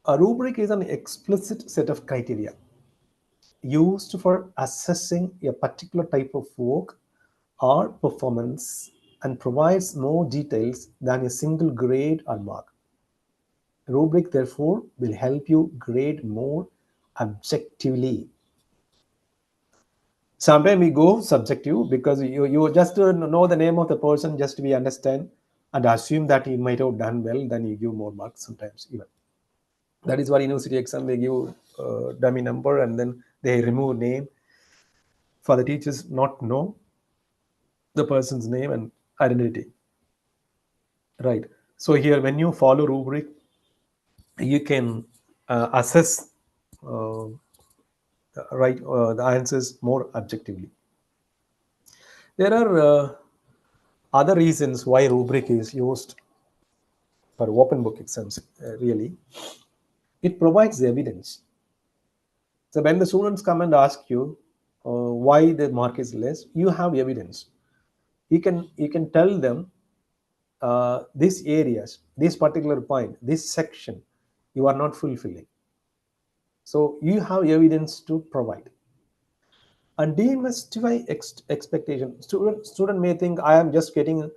A rubric is an explicit set of criteria used for assessing a particular type of work or performance and provides more details than a single grade or mark. Rubric, therefore, will help you grade more objectively. Sometimes we go subjective because you just know the name of the person, just we understand and assume that he might have done well, then you give more marks sometimes even. That is why university exam they give dummy number and then they remove name for the teachers not know the person's name and identity. Right. So here when you follow rubric, you can assess uh, the answers more objectively. There are other reasons why rubric is used for open book exams, really. it provides evidence. So when the students come and ask you why the mark is less, you have evidence. You can tell them these areas, this particular point, this section, you are not fulfilling. So you have evidence to provide. And demystify expectation. Student may think I am just getting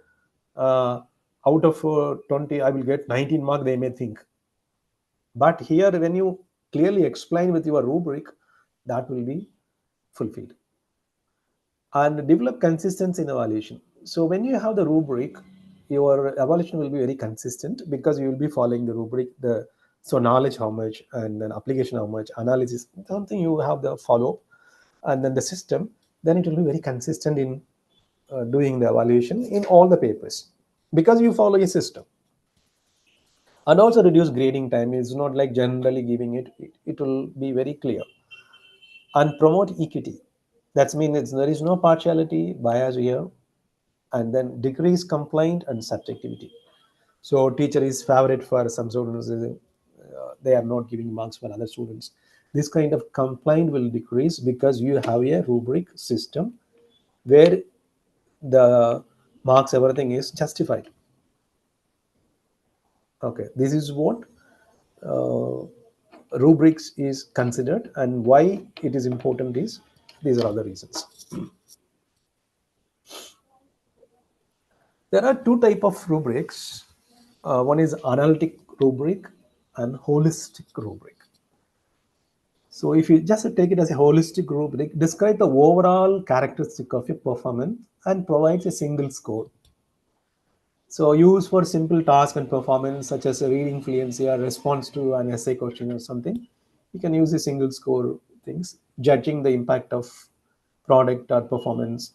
out of 20, I will get 19 mark. They may think, but here when you clearly explain with your rubric, that will be fulfilled. And develop consistency in evaluation. So when you have the rubric, your evaluation will be very consistent because you will be following the rubric. So knowledge how much, and then application how much, analysis something you have the follow, and then the system. Then it will be very consistent in doing the evaluation in all the papers because you follow a system. And also reduce grading time. It's not like generally giving it will be very clear. And promote equity. That means there is no partiality, bias here. And then decrease complaint and subjectivity. So teacher is favorite for some students, they are not giving marks for other students. This kind of complaint will decrease because you have a rubric system where the marks, everything is justified. Okay, this is what rubrics is considered, and why it is important is these are other reasons. There are two type of rubrics. One is analytic rubric and holistic rubric. So if you just take it as a holistic rubric, describe the overall characteristic of your performance and provides a single score. So used for simple task and performance such as a reading fluency or response to an essay question or something, you can use a single score things. Judging the impact of product or performance,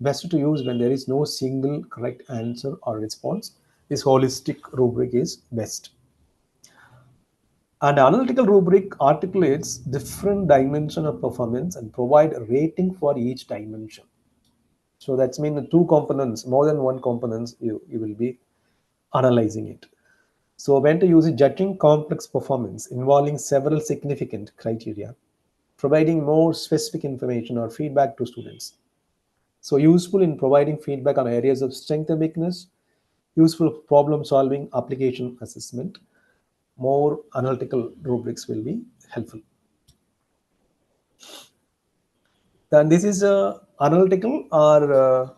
best to use when there is no single correct answer or response. This holistic rubric is best. And analytical rubric articulates different dimension of performance and provide a rating for each dimension. So that's mean the two components, more than one components, you will be analyzing it. So when to use it, judging complex performance involving several significant criteria, providing more specific information or feedback to students. So useful in providing feedback on areas of strength and weakness, useful problem solving, application assessment. More analytical rubrics will be helpful. Then this is analytical or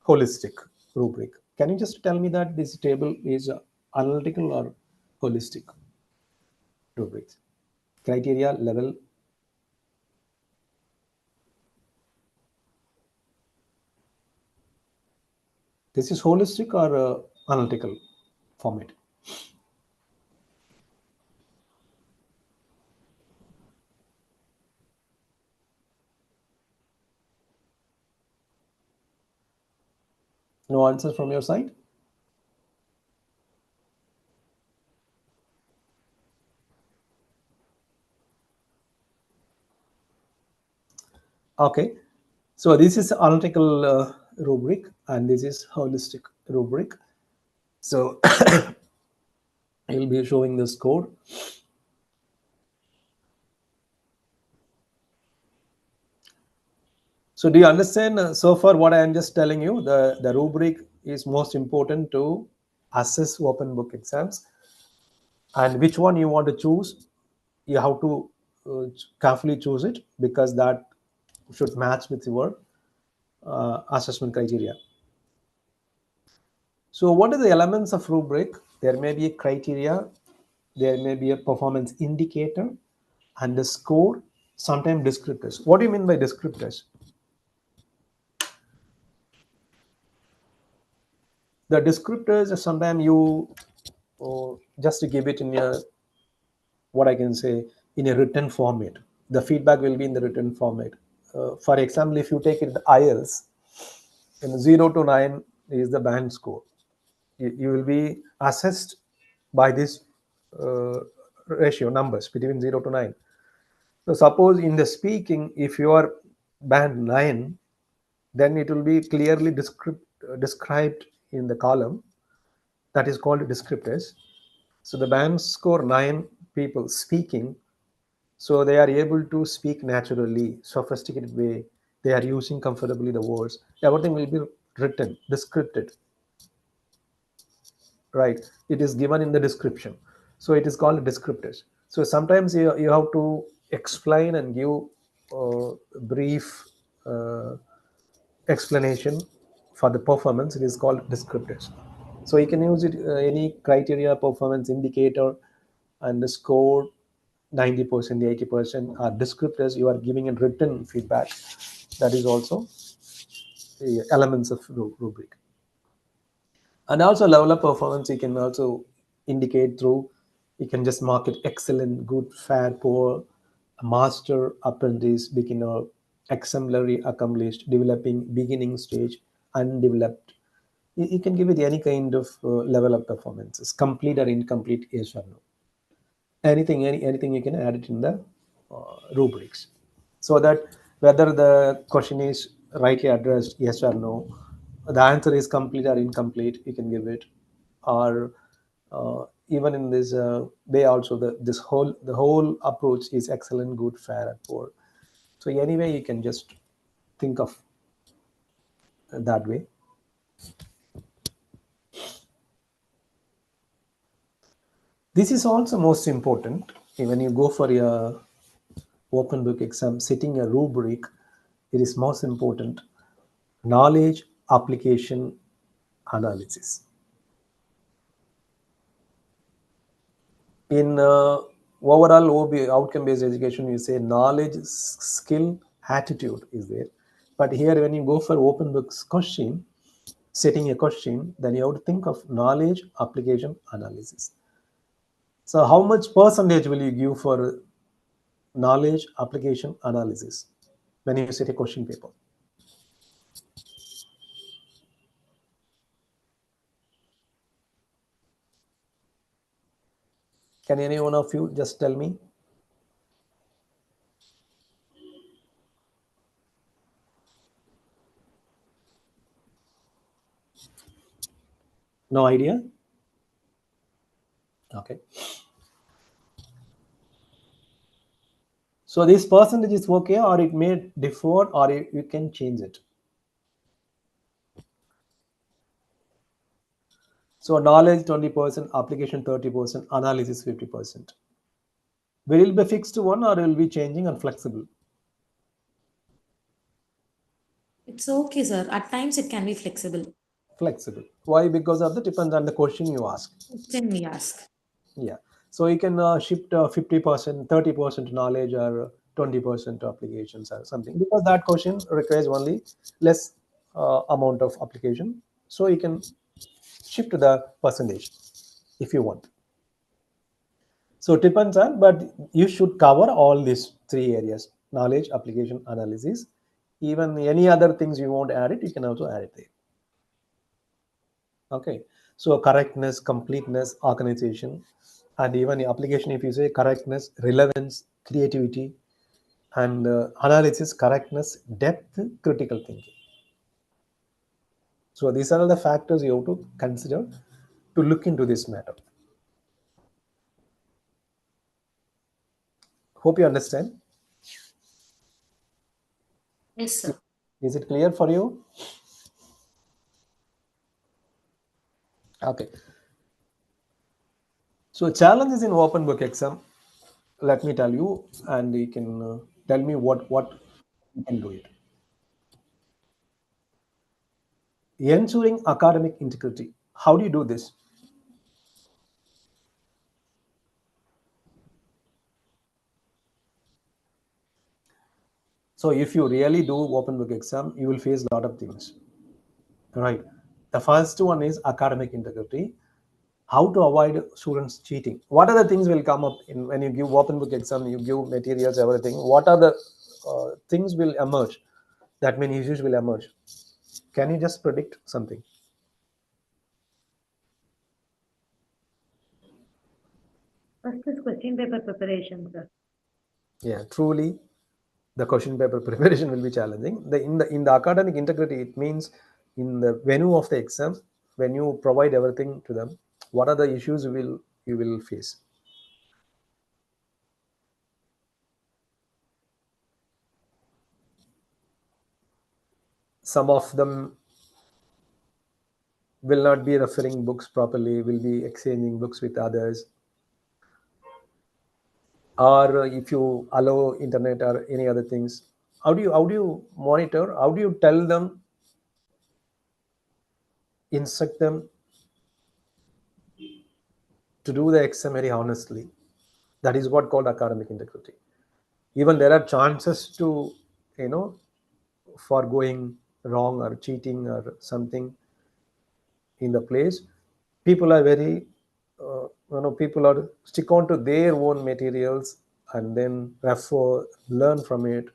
holistic rubric. Can you just tell me that this table is analytical or holistic rubrics? Criteria level. This is holistic or analytical format? No answers from your side? Okay, so this is analytical rubric and this is holistic rubric. So I will be showing the score. So do you understand so far what I am just telling you? The rubric is most important to assess open book exams, and which one you want to choose, you have to carefully choose it because that should match with your assessment criteria. So what are the elements of rubric? There may be a criteria, there may be a performance indicator, and the score, sometimes descriptors. What do you mean by descriptors? The descriptors are sometimes you just to give it in a, what I can say, in a written format. The feedback will be in the written format. For example, if you take it the IELTS, in 0 to 9 is the band score. You will be assessed by this ratio numbers between 0 to 9. So suppose in the speaking, if you are band 9, then it will be clearly described in the column that is called descriptors. So the band score 9 people speaking, so they are able to speak naturally, sophisticated way. They are using comfortably the words. Everything will be written, descripted, right? It is given in the description, so it is called descriptors. So sometimes you have to explain and give brief explanation for the performance. It is called descriptors. So you can use it any criteria, performance indicator, and the score 90%, 80% are descriptors. You are giving a written feedback. That is also the elements of rubric. And also level of performance you can also indicate through, you can just mark it excellent, good, fair, poor, master, apprentice, beginner, exemplary, accomplished, developing, beginning stage, undeveloped. You can give it any kind of level of performances, complete or incomplete, yes or no. Anything you can add it in the rubrics, so that whether the question is rightly addressed, yes or no, the answer is complete or incomplete, you can give it. Or even in this way also, the whole approach is excellent, good, fair, and poor. So anyway you can just think of that way. This is also most important when you go for a open book exam, setting a rubric. It is most important. Knowledge, application, analysis. In overall OB, outcome-based education, you say knowledge, skill, attitude is there. But here, when you go for open books question, setting a question, then you have to think of knowledge, application, analysis. So how much percentage will you give for knowledge, application, analysis when you set a question paper? Can any one of you just tell me? No idea? Okay. So this percentage is okay, or it may differ, or you can change it. So knowledge 20%, application 30%, analysis 50%. Will it be fixed one, or will be changing and flexible? It's okay, sir. At times it can be flexible. Flexible. Why? Because of the depends on the question you ask. Then we ask. Yeah. So you can shift 50%, 30% knowledge, or 20% applications or something, because that question requires only less amount of application. So you can shift to the percentage if you want. So it depends on, but you should cover all these three areas: knowledge, application, analysis. Even any other things you want to add it, you can also add it there. Okay. So correctness, completeness, organization, and even the application, if you say correctness, relevance, creativity, and analysis, correctness, depth, critical thinking. So these are the factors you have to consider to look into this matter. Hope you understand. Yes, sir. Is it clear for you? Okay. So challenges in open book exam, let me tell you, and you can tell me what you can do it. Ensuring academic integrity. How do you do this? So if you really do open book exam, you will face a lot of things. Right. The first one is academic integrity. How to avoid students cheating. What are the things will come up in when you give open book exam, you give materials, everything. What are the things will emerge? That many issues will emerge. Can you just predict something? First is question paper preparation, sir. Yeah, truly, the question paper preparation will be challenging. In the academic integrity, it means in the venue of the exam, when you provide everything to them, what are the issues you will face? some of them will not be referring books properly, will be exchanging books with others, or if you allow internet or any other things, how do you monitor, how do you tell them, instruct them to do the exam very honestly? That is what called academic integrity. Even there are chances to, you know, for going wrong or cheating or something in the place, people are very people are stick on to their own materials and then refer, learn from it.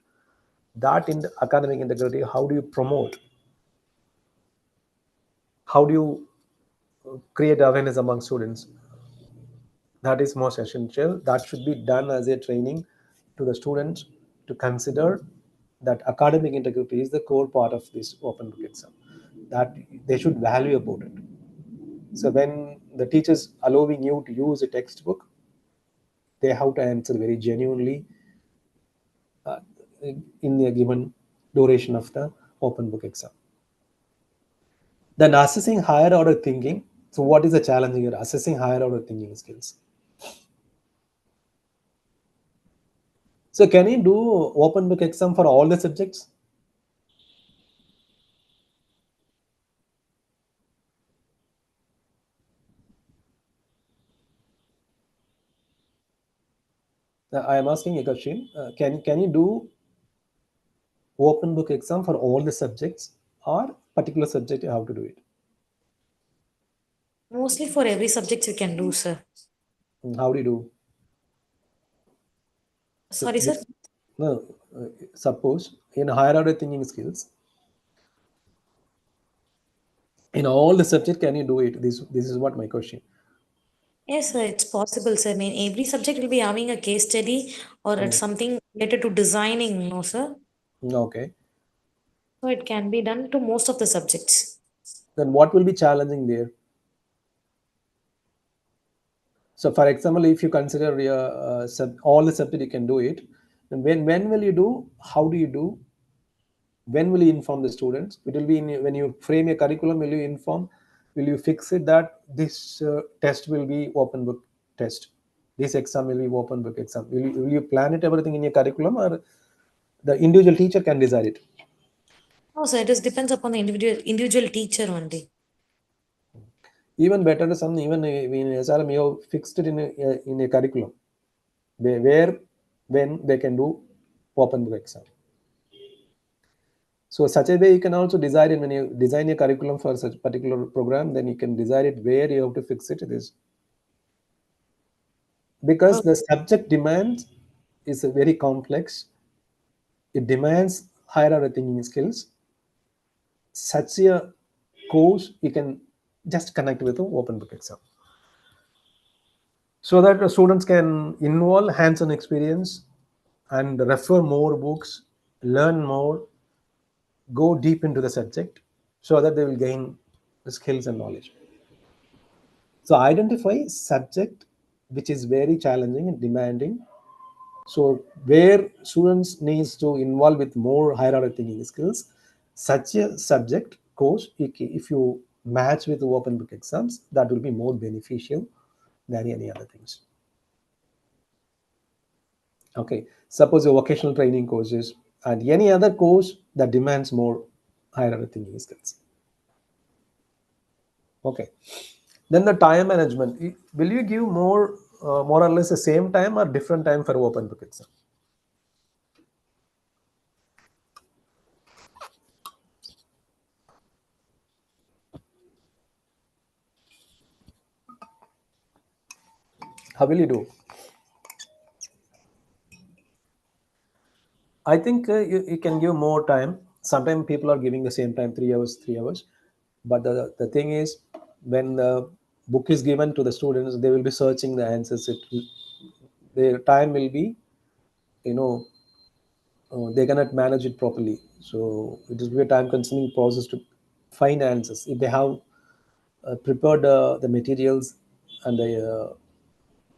That in the academic integrity, how do you promote, how do you create awareness among students? That is most essential. That should be done as a training to the students to consider that academic integrity is the core part of this open book exam, that they should value about it. So when the teachers allowing you to use a textbook, they have to answer very genuinely uh, in a given duration of the open book exam. Then assessing higher order thinking. So what is the challenge here? Assessing higher order thinking skills. So can you do open book exam for all the subjects? I am asking a question. Can you do open book exam for all the subjects, or particular subject you have to do it? Mostly for every subject you can do, sir. How do you do? So Sorry, sir. no, suppose in higher order thinking skills, in all the subject, can you do it? This is what my question. Yes, sir, it's possible, sir. I mean, every subject will be having a case study or it's something related to designing, no, sir. Okay. So it can be done to most of the subjects. Then what will be challenging there? So, for example, if you consider all the subject, you can do it. And when will you do? How do you do? When will you inform the students? It will be when you frame a curriculum. Will you inform? Will you fix it that this test will be open book test? This exam will be open book exam. Will you plan it everything in your curriculum, or the individual teacher can decide it? No, sir, it just depends upon the individual teacher only. Even better, some even in SRM you have fixed it in a curriculum where when they can do open book exam. So such a way you can also design it when you design a curriculum for such particular program, then you can design it where you have to fix it. It is because the subject demands is very complex. It demands higher order thinking skills. Such a course you can just connect with the open book exam, so that the students can involve hands-on experience and refer more books, learn more, go deep into the subject, so that they will gain the skills and knowledge. So identify subject which is very challenging and demanding. So where students needs to involve with more higher order thinking skills, such a subject course, if you match with the open book exams, that will be more beneficial than any other things. Okay, suppose your vocational training courses and any other course that demands more higher order thinking skills. Okay, then the time management. Will you give more or less the same time or different time for open book exam? How will you do? I think you can give more time. Sometimes people are giving the same time, 3 hours, 3 hours. But the thing is, when the book is given to the students, they will be searching the answers. Their time will be, you know, they cannot manage it properly. So it will be a time-consuming process to find answers. If they have prepared the materials and the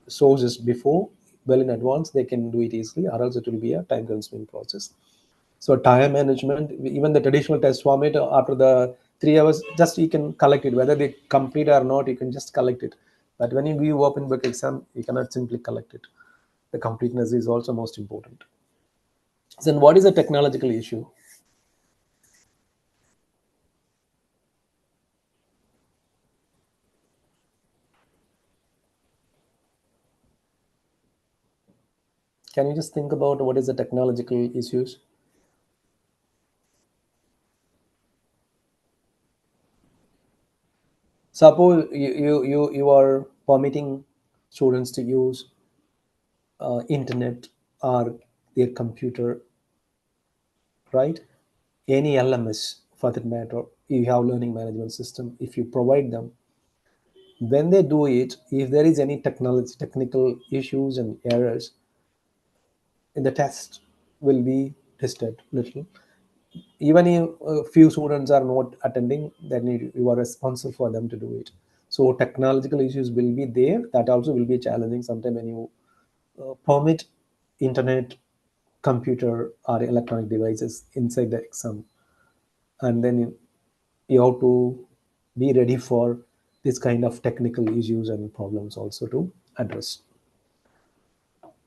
sources before, well in advance, they can do it easily, or else it will be a time-consuming process. So time management, even the traditional test format, after the 3 hours, just you can collect it. Whether they complete or not, you can just collect it. But when you give open book exam, you cannot simply collect it. The completeness is also most important. Then what is the technological issue? Can you just think about what is the technological issues? Suppose you are permitting students to use internet or their computer, right? Any LMS for that matter, you have learning management system. If you provide them, when they do it, if there is any technical issues and errors in the test, will be tested little. Even if a few students are not attending, then you are responsible for them to do it. So technological issues will be there. That also will be challenging sometime when you permit internet, computer or electronic devices inside the exam, and then you have to be ready for this kind of technical issues and problems also to address.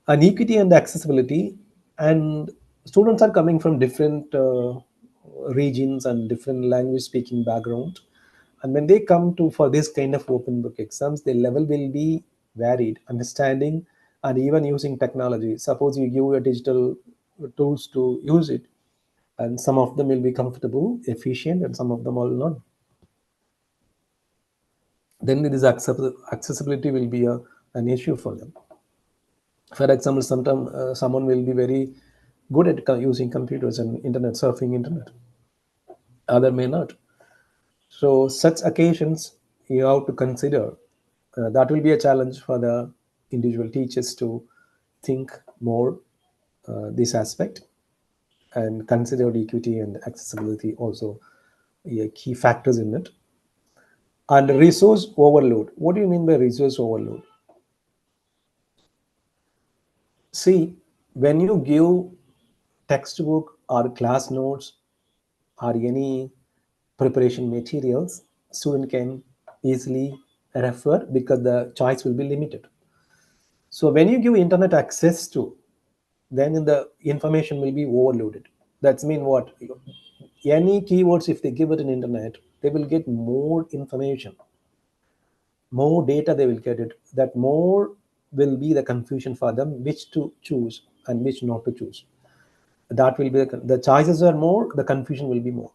And equity and accessibility, and students are coming from different regions and different language speaking background, and when they come to for this kind of open book exams, their level will be varied understanding and even using technology. Suppose you give a digital tools to use it, and some of them will be comfortable, efficient, and some of them will not. Then this accessibility will be an issue for them. For example, sometimes someone will be very good at using computers and internet, surfing internet. Other may not. So such occasions you have to consider. That will be a challenge for the individual teachers to think more this aspect and consider equity and accessibility also key factors in it. And resource overload. What do you mean by resource overload? See, when you give textbook or class notes or any preparation materials, student can easily refer because the choice will be limited. So when you give internet access to, then the information will be overloaded. That's mean what? Any keywords, if they give it in internet, they will get more information, more data they will get it. That more will be the confusion for them, which to choose and which not to choose. That will be the choices are more, the confusion will be more.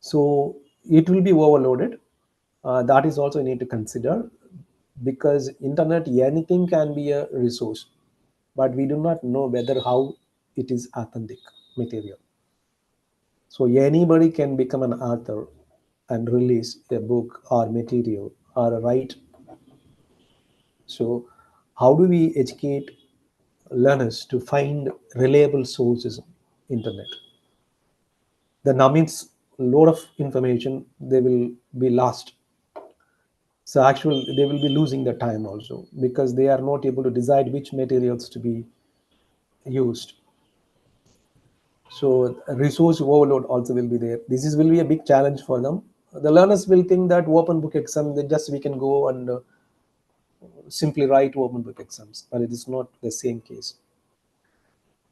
So it will be overloaded. That is also you need to consider, because internet anything can be a resource, but we do not know whether how it is authentic material. So anybody can become an author and release a book or material or write. So how do we educate learners to find reliable sources internet? The means lot of information they will be lost. So actually they will be losing the time also because they are not able to decide which materials to be used. So resource overload also will be there. This is will be a big challenge for them. The learners will think that open book exam, they just we can go and simply write open book exams, but it is not the same case.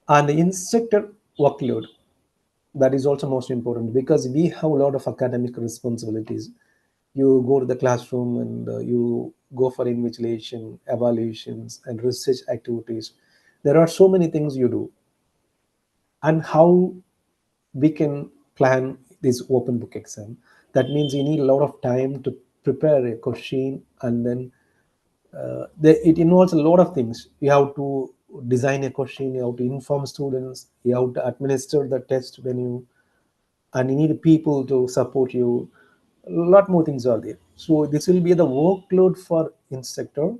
And the instructor workload, that is also most important because we have a lot of academic responsibilities. You go to the classroom and you go for invigilation, evaluations, and research activities. There are so many things you do. And how we can plan this open book exam? That means you need a lot of time to prepare a question, and then it involves a lot of things. You have to design a question, you have to inform students, you have to administer the test when you, and you need people to support you. A lot more things are there. So this will be the workload for instructor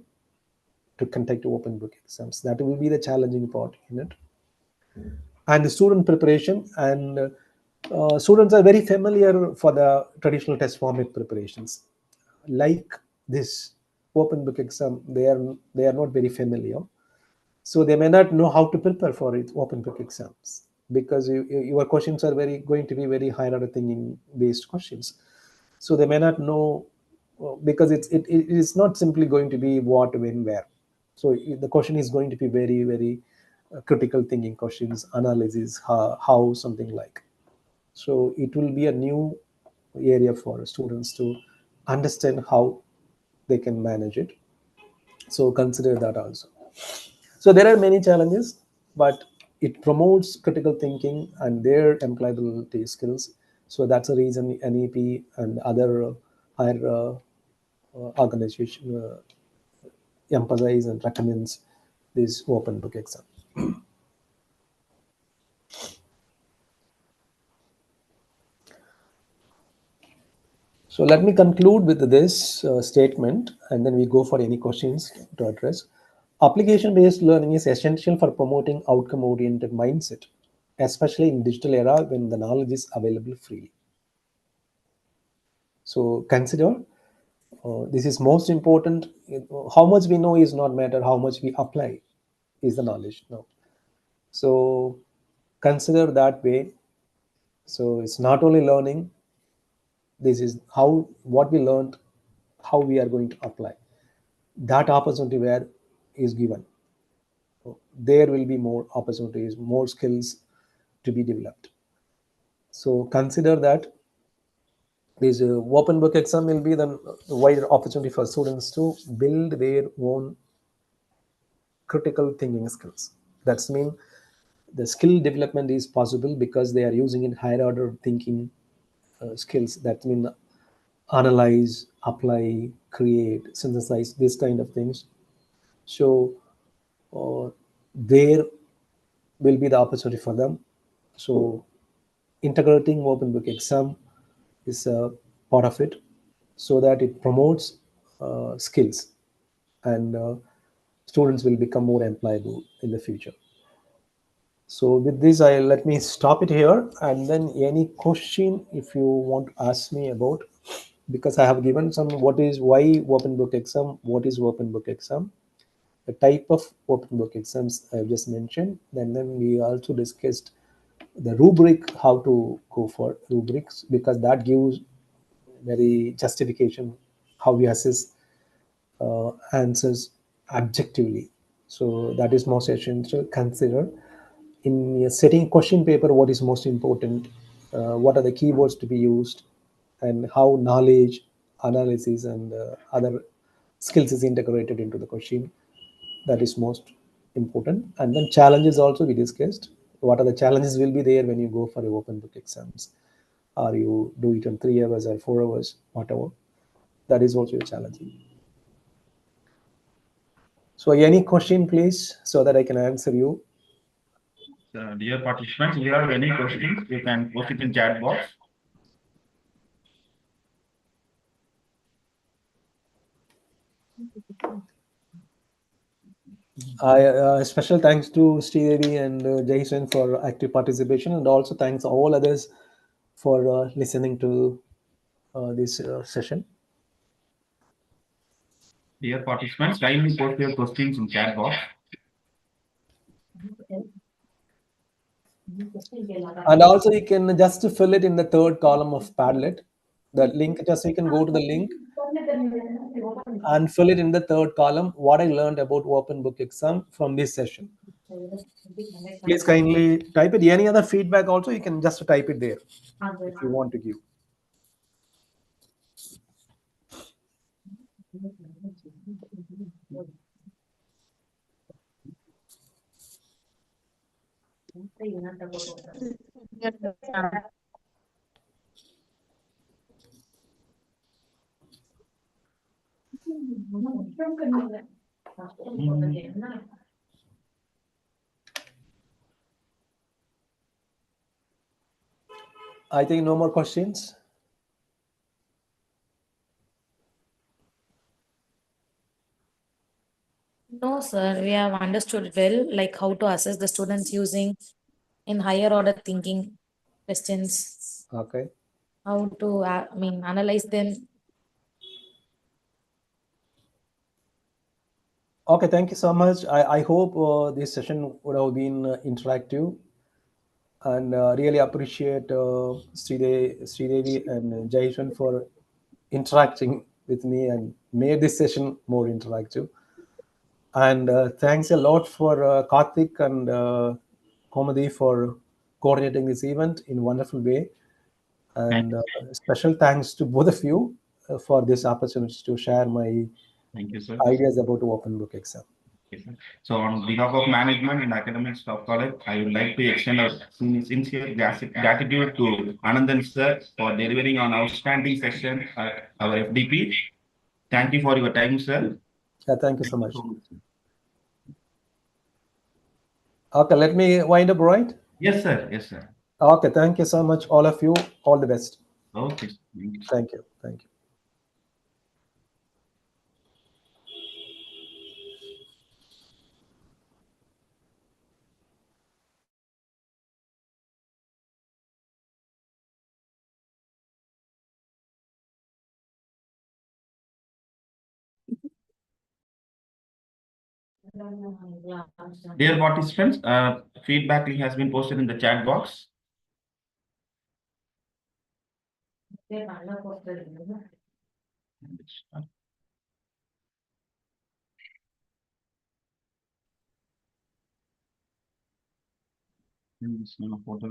to conduct open book exams. That will be the challenging part in it. And the student preparation, and students are very familiar for the traditional test format preparations. Like this open book exam, they are not very familiar, so they may not know how to prepare for it open book exams. because your questions are going to be very higher order thinking based questions. So they may not know, because it is not simply going to be what, when, where. So the question is going to be very, very critical thinking questions, analysis, how something like. So it will be a new area for students to understand how they can manage it. So consider that also. So there are many challenges, but it promotes critical thinking and their employability skills. So that's the reason NEP and other higher organization emphasize and recommends this open book exam. So let me conclude with this statement, and then we go for any questions to address. Application-based learning is essential for promoting outcome-oriented mindset, especially in digital era when the knowledge is available freely. So consider, this is most important. How much we know is not matter. How much we apply is the knowledge. No. So consider that way. So it's not only learning. This is how what we learned, how we are going to apply. That opportunity where is given. There will be more opportunities, more skills to be developed. So consider that this open book exam will be the wider opportunity for students to build their own critical thinking skills. That's mean the skill development is possible because they are using in higher order thinking skills. That mean analyze, apply, create, synthesize, this kind of things. So there will be the opportunity for them. So integrating open book exam is a part of it, so that it promotes skills, and students will become more employable in the future. So with this, I let me stop it here, and then any question if you want to ask me about, because I have given some what is why open book exam, what is open book exam, the type of open book exams I have just mentioned. Then we also discussed the rubric, how to go for rubrics, because that gives very justification how we assess answers objectively. So that is most essential. Consider in setting question paper what is most important, what are the keywords to be used, and how knowledge, analysis, and other skills is integrated into the question. That is most important. And then challenges also we discussed. What are the challenges will be there when you go for open book exams, or you do it in 3 hours or 4 hours, whatever. That is also a challenge. So any question please, so that I can answer you. Dear participants, if you have any questions, you can post it in chat box. Special thanks to Sridevi and Jason for active participation, and also thanks all others for listening to this session. Dear participants, kindly post your questions in chat box. And also you can just fill it in the third column of Padlet. The link, just you can go to the link and fill it in the third column, what I learned about open book exam from this session. Please kindly type it. Any other feedback also, you can just type it there if you want to give. I think no more questions. No, sir, we have understood well, like how to assess the students using in higher order thinking questions, Okay. how to, analyze them. Okay, thank you so much. I hope this session would have been interactive, and really appreciate Sridevi and Jaishan for interacting with me and made this session more interactive. And thanks a lot for Karthik and Komadi for coordinating this event in a wonderful way. Thank And special thanks to both of you for this opportunity to share my thank you, sir. ideas about the open book exam. Okay, sir. So on behalf of management and academic staff college, I would like to extend our sincere gratitude to Anandan sir for delivering on outstanding session at our FDP. Thank you for your time, sir. Yeah, thank you so Thank you much. so much. Okay, let me wind up, right? Yes, sir. Yes, sir. Okay, thank you so much, all of you. All the best. Okay, sir. Thank you, sir. Thank you. Thank you. Dear participants, feedback link has been posted in the chat box. Photo